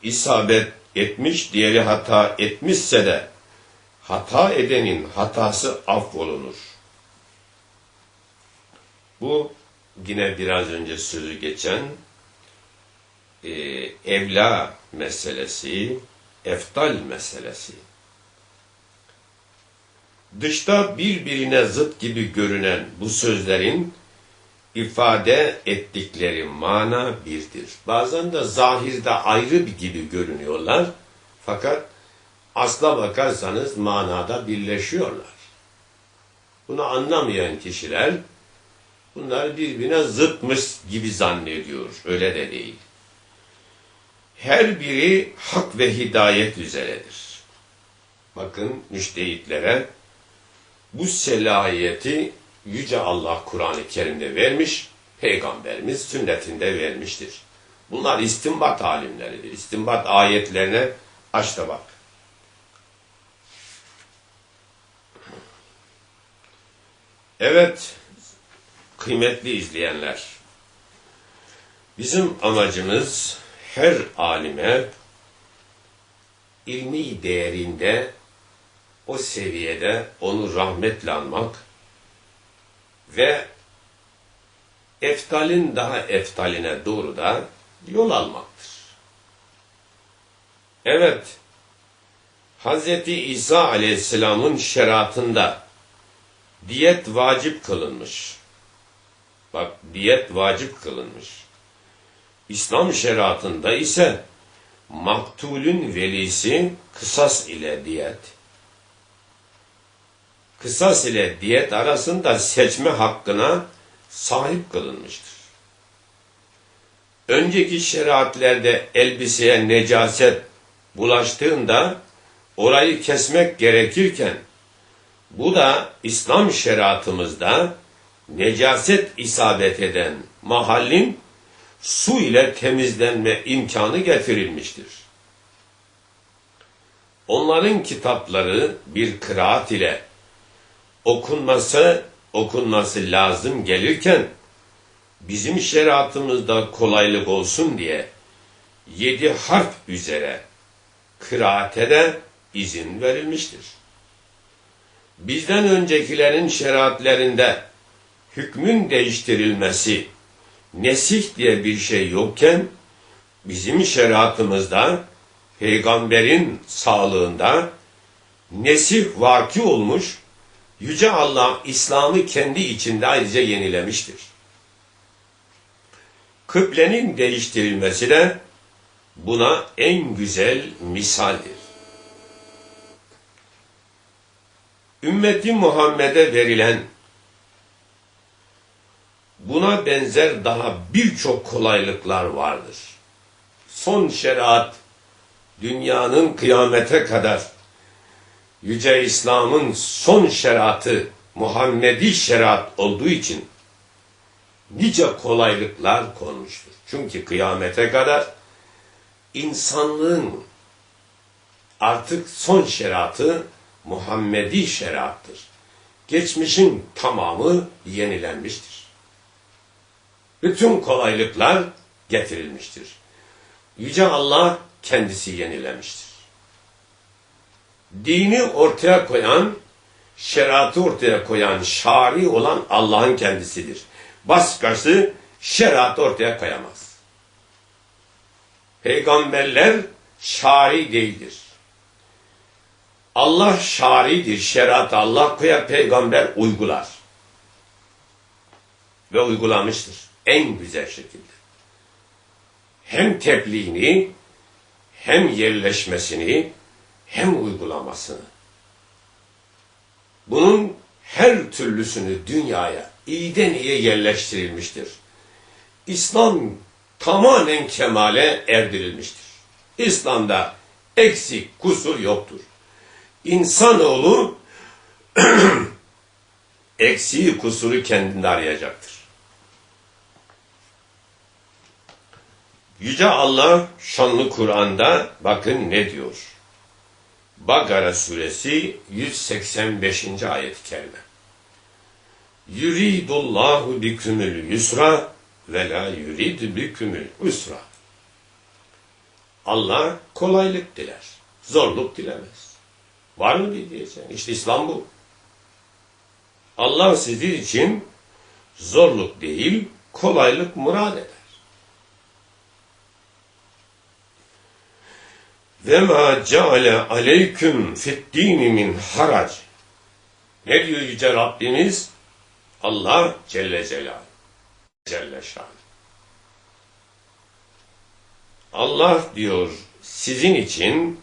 [SPEAKER 1] isabet etmiş, diğeri hata etmişse de hata edenin hatası affolunur. Bu yine biraz önce sözü geçen evla meselesi, eftal meselesi. Dışta birbirine zıt gibi görünen bu sözlerin ifade ettikleri mana birdir. Bazen de zahirde ayrı gibi görünüyorlar. Fakat asla bakarsanız manada birleşiyorlar. Bunu anlamayan kişiler bunlar birbirine zıtmış gibi zannediyor. Öyle de değil. Her biri hak ve hidayet üzeredir. Bakın, müştehitlere bu selahiyeti Yüce Allah Kur'an-ı Kerim'de vermiş, Peygamberimiz sünnetinde vermiştir. Bunlar istinbat alimleridir. İstinbat ayetlerine aç da bak. Evet, kıymetli izleyenler, bizim amacımız her alime ilmi değerinde, o seviyede onu rahmetle anmak ve eftalin daha eftaline doğru da yol almaktır. Evet, Hz. İsa Aleyhisselam'ın şeriatında diyet vacip kılınmış. Bak, diyet vacip kılınmış. İslam şeriatında ise maktulün velisi kısas ile diyet. Kısas ile diyet arasında seçme hakkına sahip kılınmıştır. Önceki şeriatlerde elbiseye necaset bulaştığında orayı kesmek gerekirken, bu da İslam şeriatımızda necaset isabet eden mahallin su ile temizlenme imkanı getirilmiştir. Onların kitapları bir kıraat ile okunması lazım gelirken, bizim şeriatımızda kolaylık olsun diye 7 harf üzere kıraate de izin verilmiştir. Bizden öncekilerin şeriatlerinde hükmün değiştirilmesi, nesih diye bir şey yokken, bizim şeriatımızda peygamberin sağlığında nesih vaki olmuş, Yüce Allah İslam'ı kendi içinde ayrıca yenilemiştir. Kıblenin değiştirilmesi de buna en güzel misaldir. Ümmeti Muhammed'e verilen buna benzer daha birçok kolaylıklar vardır. Son şeriat, dünyanın kıyamete kadar Yüce İslam'ın son şeriatı Muhammedi şeriat olduğu için nice kolaylıklar konmuştur. Çünkü kıyamete kadar insanlığın artık son şeriatı Muhammedi şeriattır. Geçmişin tamamı yenilenmiştir. Bütün kolaylıklar getirilmiştir. Yüce Allah kendisi yenilemiştir. Dini ortaya koyan, şeriatı ortaya koyan, şari olan Allah'ın kendisidir. Başkası şeriatı ortaya koyamaz. Peygamberler şari değildir. Allah şaridir. Şeriatı Allah koyar, peygamber uygular. Ve uygulamıştır. En güzel şekilde. Hem tebliğini, hem yerleşmesini, hem uygulamasını. Bunun her türlüsünü dünyaya iyiden iyiye yerleştirilmiştir. İslam tamamen kemale erdirilmiştir. İslam'da eksik, kusur yoktur. İnsanoğlu eksiği, kusuru kendinde arayacaktır. Yüce Allah şanlı Kur'an'da bakın ne diyor. Bakara suresi 185. ayet-i kerime. Yuridullahu bikümül yusra ve la yuridu bikümül usra. Allah kolaylık diler, zorluk dilemez. Var mı bir diyeceğim? İşte İslam bu. Allah sizin için zorluk değil, kolaylık murad eder. Ve ma ceale aleyküm fi'd-dîni min harac. Ne diyor Yüce Rabbimiz? Allah Celle Celaluhu. Celle Şan. Allah diyor sizin için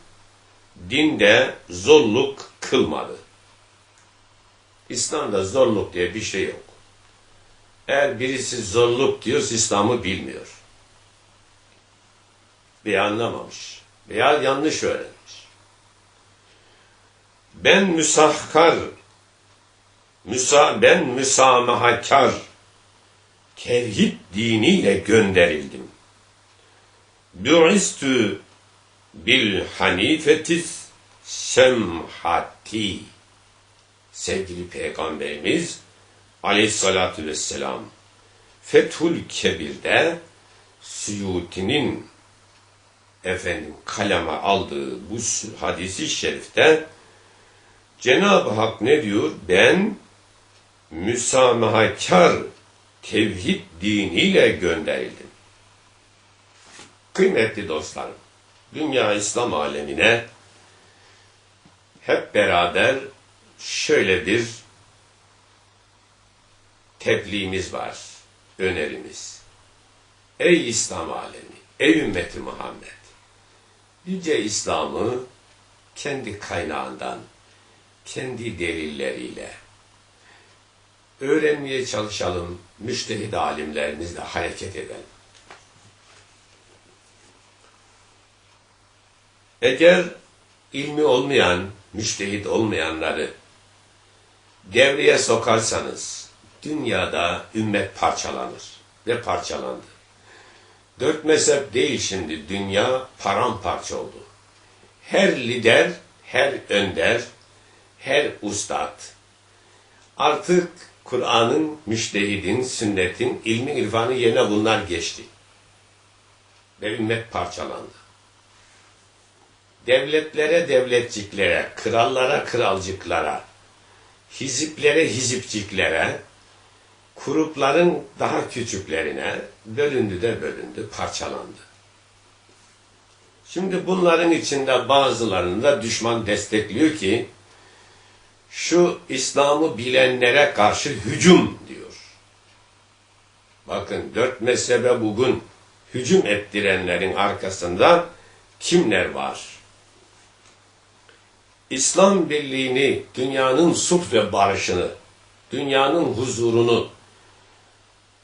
[SPEAKER 1] dinde zorluk kılmadı. İslam'da zorluk diye bir şey yok. Eğer birisi zorluk diyorsa İslam'ı bilmiyor. Veya anlamamış. Veya yanlış öğrenmiş. Ben müsamahakar, tevhid diniyle gönderildim. Bu'istü bil hanifetis semhati. Sevgili Peygamberimiz Aleyhissalatü vesselam Fethül Kebir'de Suyuti'nin kaleme aldığı bu hadisi şerifte Cenab-ı Hak ne diyor? Ben müsamahakar tevhid diniyle gönderildim. Kıymetli dostlarım, dünya İslam alemine hep beraber şöyle bir tebliğimiz var. önerimiz. Ey İslam alemi, ey ümmeti Muhammed! Yüce İslam'ı kendi kaynağından, kendi delilleriyle öğrenmeye çalışalım, müçtehid alimlerimizle hareket edelim. Eğer ilmi olmayan, müçtehid olmayanları devreye sokarsanız, dünyada ümmet parçalanır ve parçalandı. 4 mezhep değil şimdi, dünya paramparça oldu. Her lider, her önder, her ustad, artık Kur'an'ın, müçtehidin, sünnetin, ilmin, irfanın yerine bunlar geçti. Ve ümmet parçalandı. Devletlere, devletciklere, krallara, kralcıklara, hiziplere, hizipciklere, grupların daha küçüklerine bölündü de bölündü, parçalandı. Şimdi bunların içinde bazılarını da düşman destekliyor ki, şu İslam'ı bilenlere karşı hücum diyor. Bakın 4 mezhebe bugün hücum ettirenlerin arkasında kimler var? İslam birliğini, dünyanın sulh ve barışını, dünyanın huzurunu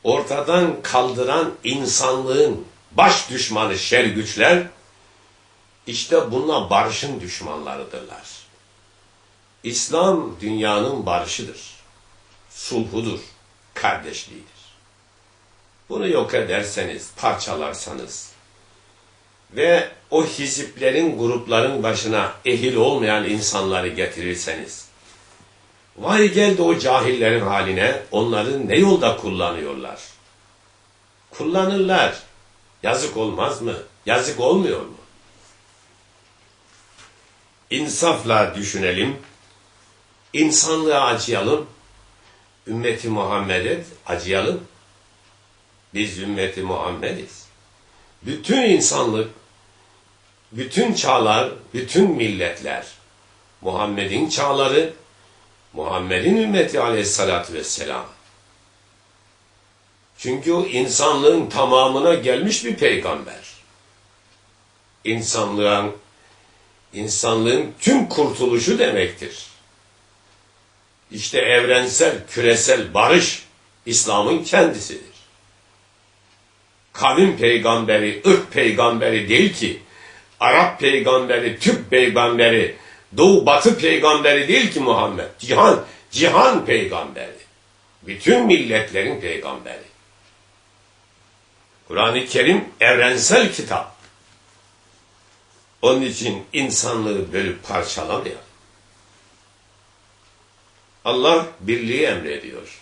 [SPEAKER 1] ortadan kaldıran insanlığın baş düşmanı şer güçler, işte bunlar barışın düşmanlarıdırlar. İslam dünyanın barışıdır, sulhudur, kardeşliğidir. Bunu yok ederseniz, parçalarsanız ve o hiziplerin, grupların başına ehil olmayan insanları getirirseniz, vay geldi o cahillerin haline, onları ne yolda kullanıyorlar? Kullanırlar. Yazık olmaz mı? Yazık olmuyor mu? İnsafla düşünelim, insanlığa acıyalım, ümmeti Muhammed'e acıyalım. Biz ümmeti Muhammediz. Bütün insanlık, bütün çağlar, bütün milletler, Muhammed'in çağları, Muhammed'in ümmeti aleyhissalatü vesselam. Çünkü o insanlığın tamamına gelmiş bir peygamber. İnsanlığın tüm kurtuluşu demektir. İşte evrensel, küresel barış İslam'ın kendisidir. Kavim peygamberi, ırk peygamberi değil ki, Arap peygamberi, Türk peygamberi, Doğu Batı peygamberi değil ki Muhammed. Cihan peygamberi. Bütün milletlerin peygamberi. Kur'an-ı Kerim evrensel kitap. Onun için insanlığı bölüp parçalamayalım. Allah birliği emrediyor.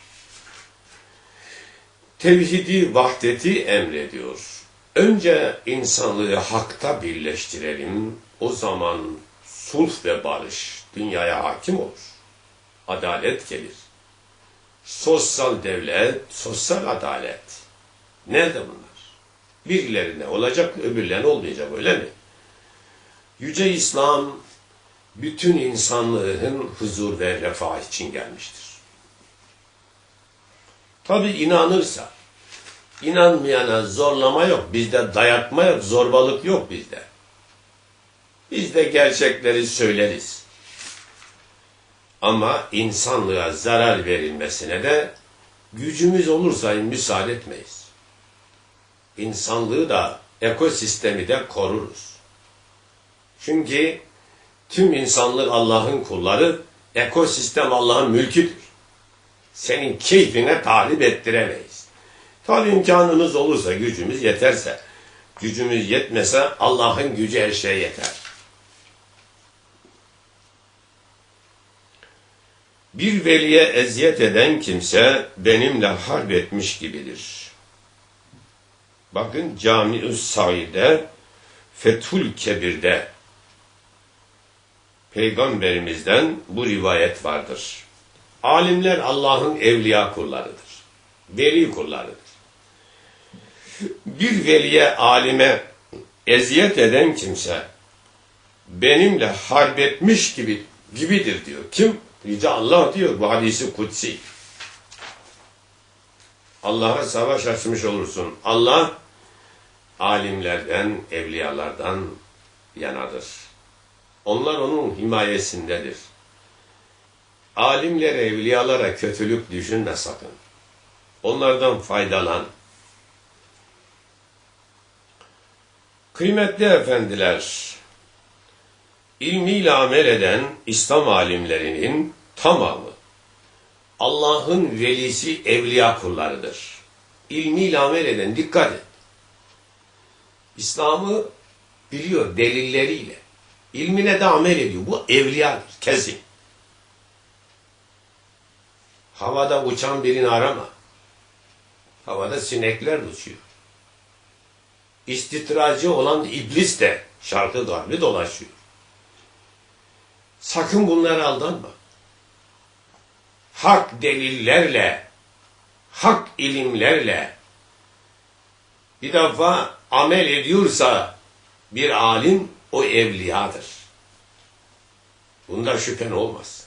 [SPEAKER 1] Tevhidi, vahdeti emrediyor. Önce insanlığı hakta birleştirelim. O zaman sulh ve barış dünyaya hakim olur. Adalet gelir. Sosyal devlet, sosyal adalet. Nerede bunlar? Birilerine olacak, öbürlerine olmayacak, öyle mi? Yüce İslam bütün insanlığın huzur ve refah için gelmiştir. Tabi inanırsa, inanmayana zorlama yok, bizde dayatma yok, zorbalık yok bizde. Biz de gerçekleri söyleriz. Ama insanlığa zarar verilmesine de gücümüz olursa müsaade etmeyiz. İnsanlığı da, ekosistemi de koruruz. Çünkü tüm insanlık Allah'ın kulları, ekosistem Allah'ın mülküdür. Senin keyfine tahrip ettiremeyiz. Tabi imkanımız olursa, gücümüz yeterse, gücümüz yetmese Allah'ın gücü her şeye yeter. Bir veliye eziyet eden kimse benimle harp etmiş gibidir. Bakın Cami-ü Said'de, Fethül Kebir'de Peygamberimizden bu rivayet vardır. Alimler Allah'ın evliya kullarıdır. Veli kullarıdır. Bir veliye, alime eziyet eden kimse benimle harp etmiş gibidir diyor. Kim? Yüce Allah diyor bu hadisi kutsi. Allah'a savaş açmış olursun. Allah alimlerden, evliyalardan yanadır. Onlar onun himayesindedir. Alimlere, evliyalara kötülük düşünme sakın. Onlardan faydalan. Kıymetli efendiler, ilmiyle amel eden İslam alimlerinin tamamı Allah'ın velisi, evliya kullarıdır. İlmiyle amel eden, dikkat et. İslam'ı biliyor delilleriyle. İlmine de amel ediyor. Bu evliyadır, kesin. Havada uçan birini arama. Havada sinekler uçuyor. İstitracı olan iblis de şarkı garbi dolaşıyor. Sakın bunlara aldanma. Hak delillerle, hak ilimlerle bir defa amel ediyorsa bir alim, o evliyadır. Bunda şüphen olmaz.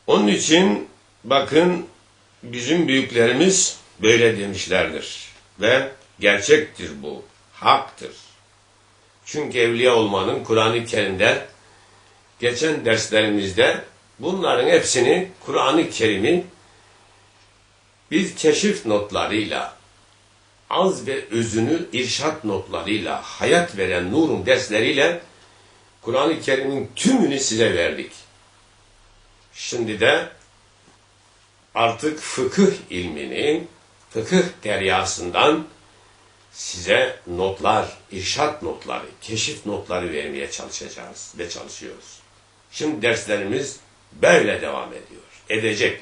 [SPEAKER 1] Onun için bakın bizim büyüklerimiz böyle demişlerdir. Ve gerçektir bu, haktır. Çünkü evliya olmanın Kur'an-ı Kerim'de geçen derslerimizde bunların hepsini Kur'an-ı Kerim'i biz keşif notlarıyla, az ve özünü irşat notlarıyla, hayat veren nurun dersleriyle Kur'an-ı Kerim'in tümünü size verdik. Şimdi de artık fıkıh ilmini, fıkıh deryasından size notlar, irşat notları, keşif notları vermeye çalışacağız ve çalışıyoruz. Şimdi derslerimiz böyle devam ediyor, edecek.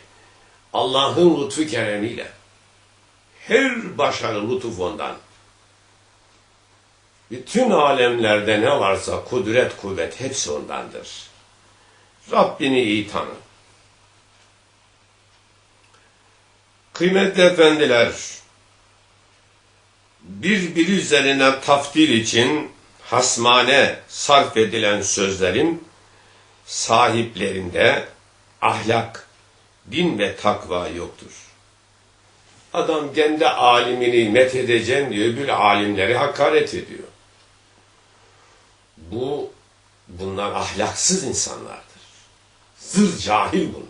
[SPEAKER 1] Allah'ın lütfu keremiyle, her başarı lütuf ondan. Bütün alemlerde ne varsa kudret, kuvvet hepsi ondandır. Rabbini iyi tanı. Kıymetli efendiler, birbiri üzerine taftil için hasmane sarf edilen sözlerin sahiplerinde ahlak, din ve takva yoktur. Adam kendi alimini methedeceğim diyor, öbür alimleri hakaret ediyor. Bunlar ahlaksız insanlardır. Zır cahil bunlar.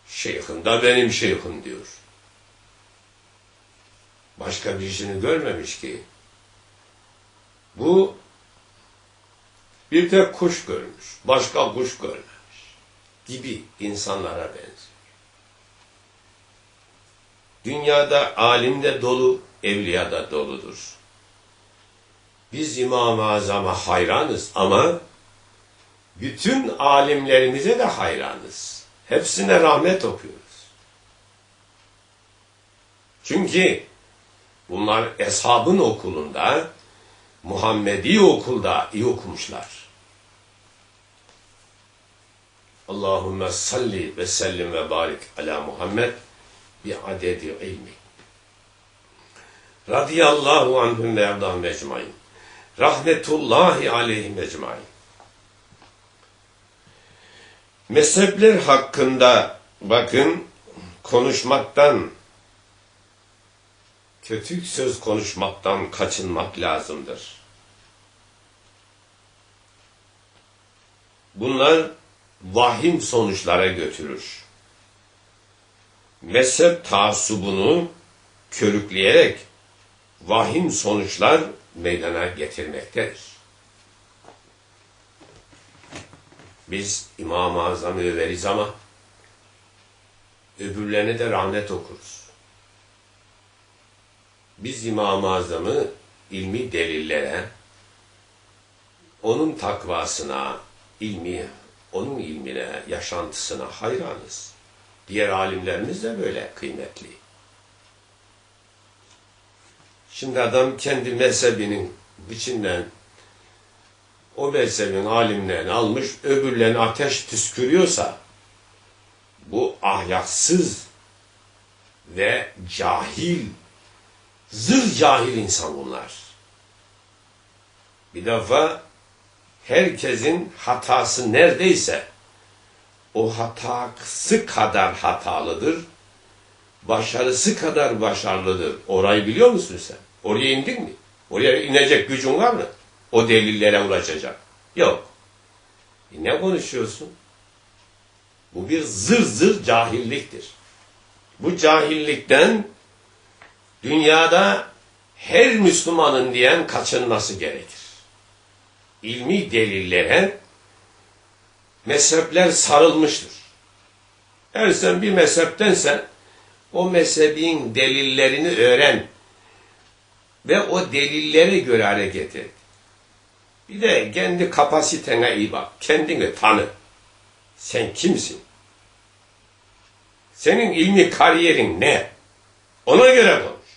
[SPEAKER 1] Şeyhim da benim şeyhim diyor. Başka birisini görmemiş ki. Bu bir tek kuş görmüş, başka kuş görmemiş gibi insanlara benziyor. Dünyada alim de dolu, evliya da doludur. Biz İmam-ı Azam'a hayranız ama bütün alimlerimize de hayranız. Hepsine rahmet okuyoruz. Çünkü bunlar eshabın okulunda, Muhammedi okulda iyi okumuşlar. Allahümme salli ve sellim ve barik ala Muhammed bi adedi ilmi. Radiyallahu anhum ve erdâhum ecmaîn. Rahmetullahi aleyhim ecmaîn. Mezhepler hakkında bakın konuşmaktan, kötü söz konuşmaktan kaçınmak lazımdır. Bunlar vahim sonuçlara götürür. Mezhep taassubunu körükleyerek vahim sonuçlar meydana getirmektedir. Biz İmam-ı Azam'ı överiz ama öbürlerine de rahmet okuruz. Biz İmam-ı Azam'ı ilmi delillere, onun takvasına, onun ilmine, yaşantısına hayranız. Diğer alimlerimiz de böyle kıymetli. Şimdi adam kendi mezhebinin içinden o mezhebin alimlerini almış, öbürlerine ateş püskürüyorsa bu ahlaksız ve cahil, zır cahil insan bunlar. Bir defa herkesin hatası neredeyse o hatası kadar hatalıdır, başarısı kadar başarılıdır. Orayı biliyor musun sen? Oraya indin mi? Oraya inecek gücün var mı? O delillere ulaşacak. Yok. Ne konuşuyorsun? Bu bir zır zır cahilliktir. Bu cahillikten dünyada her Müslümanın diyen kaçınması gerekir. İlmi delillere mezhepler sarılmıştır. Eğer sen bir mezheptensen o mezhebin delillerini öğren ve o delillere göre hareket et. Bir de kendi kapasitene iyi bak. Kendini tanı. Sen kimsin? Senin ilmi kariyerin ne? Ona göre konuş.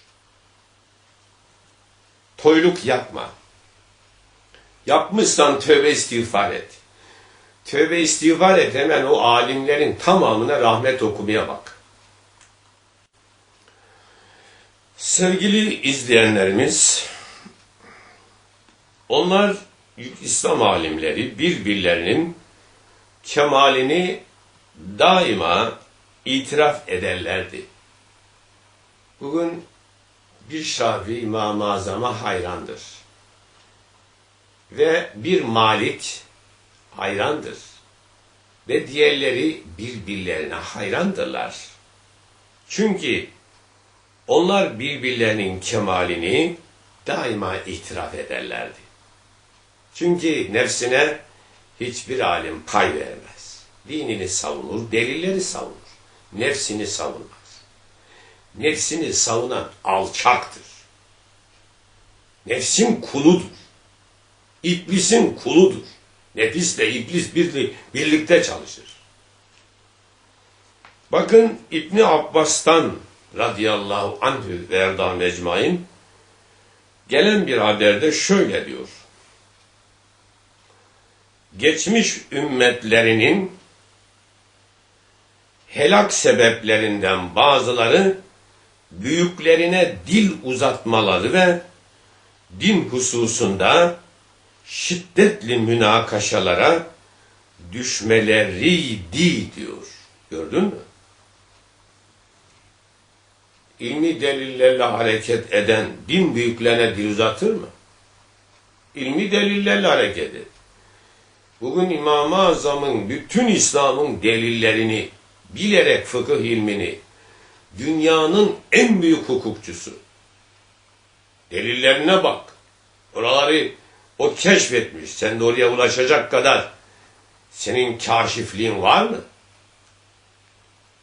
[SPEAKER 1] Toyluk yapma. Yapmışsan tövbe istiğfar et. Tövbe istiğfar et, hemen o alimlerin tamamına rahmet okumaya bak. Sevgili izleyenlerimiz, onlar İslam alimleri birbirlerinin kemalini daima itiraf ederlerdi. Bugün bir Şafii İmam-ı Azam'a hayrandır. Ve bir Malik hayrandır. Ve diğerleri birbirlerine hayrandırlar. Çünkü onlar birbirlerinin kemalini daima itiraf ederlerdi. Çünkü nefsine hiçbir alim pay vermez. Dinini savunur, delilleri savunur. Nefsini savunmaz. Nefsini savunan alçaktır. Nefsin kuludur. İblisin kuludur. Nefisle iblis birlikte çalışır. Bakın İbni Abbas'tan radıyallahu anhü ve erda mecmain gelen bir haberde şöyle diyor. Geçmiş ümmetlerinin helak sebeplerinden bazıları büyüklerine dil uzatmaları ve din hususunda şiddetli münakaşalara düşmeleriydi diyor. Gördün mü? İlmi delillerle hareket eden din büyüklerine dil uzatır mı? İlmi delillerle hareket et. Bugün İmam-ı Azam'ın bütün İslam'ın delillerini bilerek fıkıh ilmini dünyanın en büyük hukukçusu. Delillerine bak. Oraları o keşfetmiş. Sen de oraya ulaşacak kadar senin kaşifliğin var mı?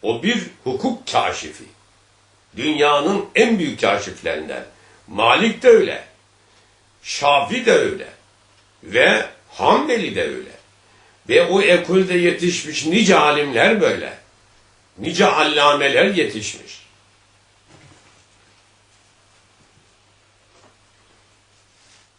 [SPEAKER 1] O bir hukuk kaşifi. Dünyanın en büyük kaşiflerinden. Malik de öyle. Şafi de öyle. Ve Hanbeli de öyle. Ve o ekolde yetişmiş nice alimler böyle. Nice allameler yetişmiş.